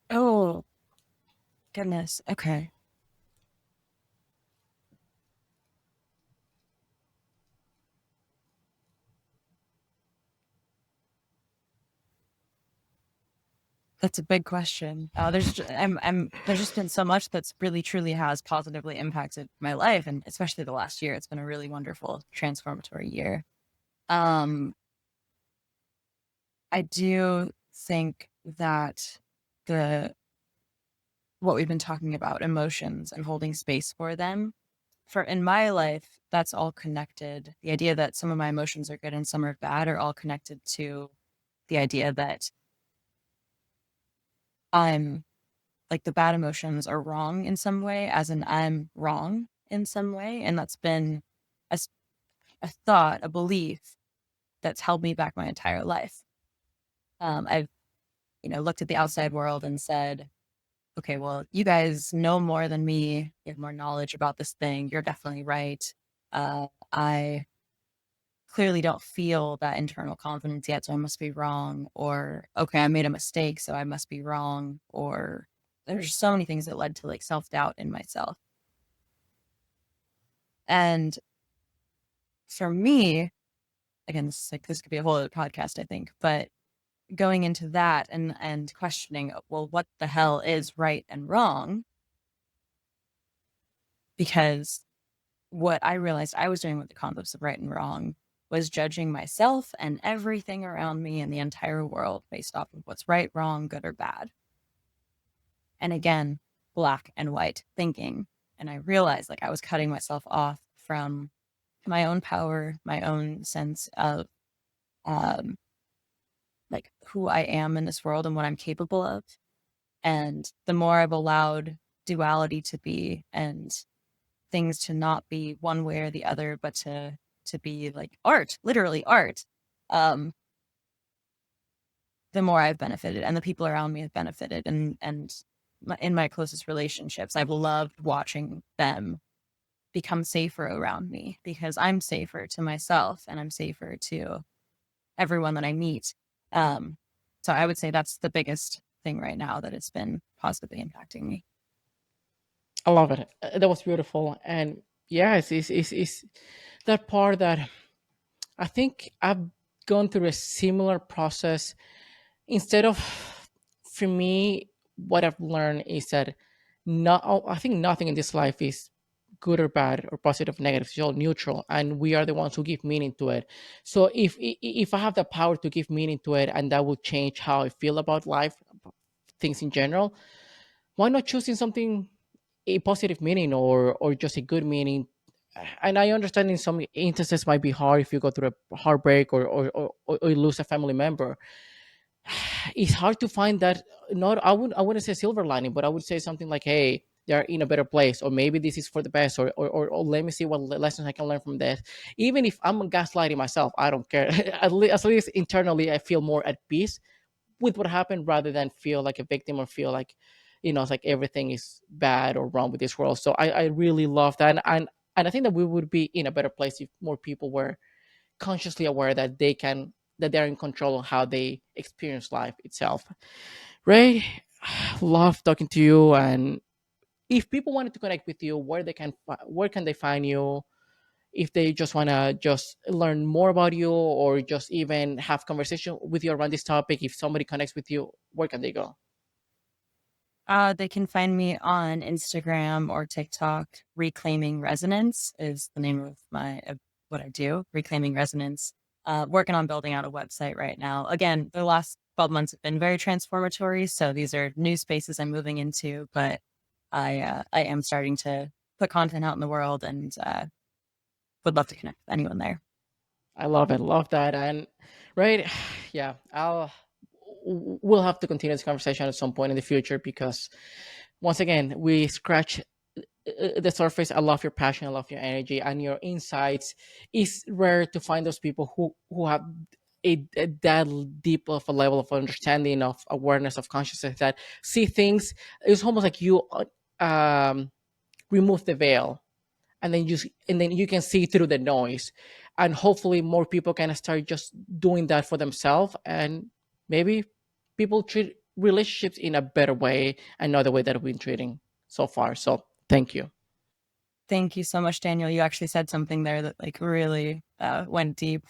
Oh, goodness. Okay. That's a big question. There's just been so much that's really truly has positively impacted my life, and especially the last year. It's been a really wonderful, transformatory year. Um, I do think that the what we've been talking about, emotions and holding space for them, for in my life, that's all connected. The idea that some of my emotions are good and some are bad are all connected to the idea that I'm like the bad emotions are wrong in some way, as in I'm wrong in some way. And that's been a, a thought, a belief that's held me back my entire life. I've, looked at the outside world and said, okay, well, you guys know more than me. You have more knowledge about this thing. You're definitely right. I clearly don't feel that internal confidence yet, so I must be wrong. Or, okay, I made a mistake, so I must be wrong. Or there's so many things that led to like self doubt in myself. And for me, again, this could be a whole other podcast, I think, but going into that and questioning, well, what the hell is right and wrong? Because what I realized I was doing with the concepts of right and wrong was judging myself and everything around me and the entire world based off of what's right, wrong, good, or bad. And again, black and white thinking. And I realized like I was cutting myself off from my own power, my own sense of um, like who I am in this world and what I'm capable of. And the more I've allowed duality to be and things to not be one way or the other, but to be like art, literally art, um, the more I've benefited and the people around me have benefited. And in my closest relationships, I've loved watching them become safer around me because I'm safer to myself and I'm safer to everyone that I meet. Um, so I would say that's the biggest thing right now that it's been positively impacting me. I love it. That was beautiful. And yeah, it's that part that I think I've gone through a similar process. Instead of, for me, what I've learned is that I think nothing in this life is good or bad or positive or negative. It's all neutral, and we are the ones who give meaning to it. So if I have the power to give meaning to it, and that will change how I feel about life, things in general, why not choosing something a positive meaning or just a good meaning? And I understand in some instances might be hard if you go through a heartbreak or you lose a family member. It's hard to find that. Not I wouldn't say silver lining, but I would say something like, hey, they're in a better place, or maybe this is for the best, or let me see what lessons I can learn from this. Even if I'm gaslighting myself, I don't care. At least internally I feel more at peace with what happened rather than feel like a victim or feel like, it's like everything is bad or wrong with this world. So I really love that. And I think that we would be in a better place if more people were consciously aware that they're in control of how they experience life itself. Ray, love talking to you. And if people wanted to connect with you, where can they find you? If they just want to just learn more about you or just even have conversation with you around this topic, if somebody connects with you, where can they go? They can find me on Instagram or TikTok. Reclaiming Resonance is the name of what I do. Reclaiming Resonance. Working on building out a website right now. Again, the last 12 months have been very transformatory. So these are new spaces I'm moving into, but I am starting to put content out in the world and would love to connect with anyone there. I love it. Love that. And right, yeah, we'll have to continue this conversation at some point in the future because once again, we scratch the surface. I love your passion. I love your energy and your insights. It's rare to find those people who have that deep of a level of understanding, of awareness, of consciousness, that see things. It's almost like you um, remove the veil, and then you can see through the noise, and hopefully more people can start just doing that for themselves, and maybe people treat relationships in a better way and not the way that we've been treating so far. So thank you. Thank you so much, Daniel. You actually said something there that like really went deep.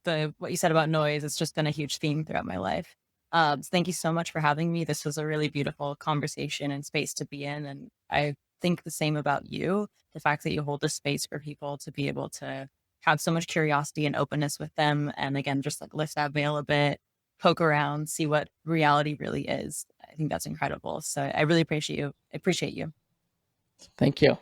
What you said about noise, it's just been a huge theme throughout my life. So thank you so much for having me. This was a really beautiful conversation and space to be in. And I think the same about you. The fact that you hold a space for people to be able to have so much curiosity and openness with them. And again, just like lift that veil a bit, poke around, see what reality really is. I think that's incredible. So I really appreciate you. Thank you.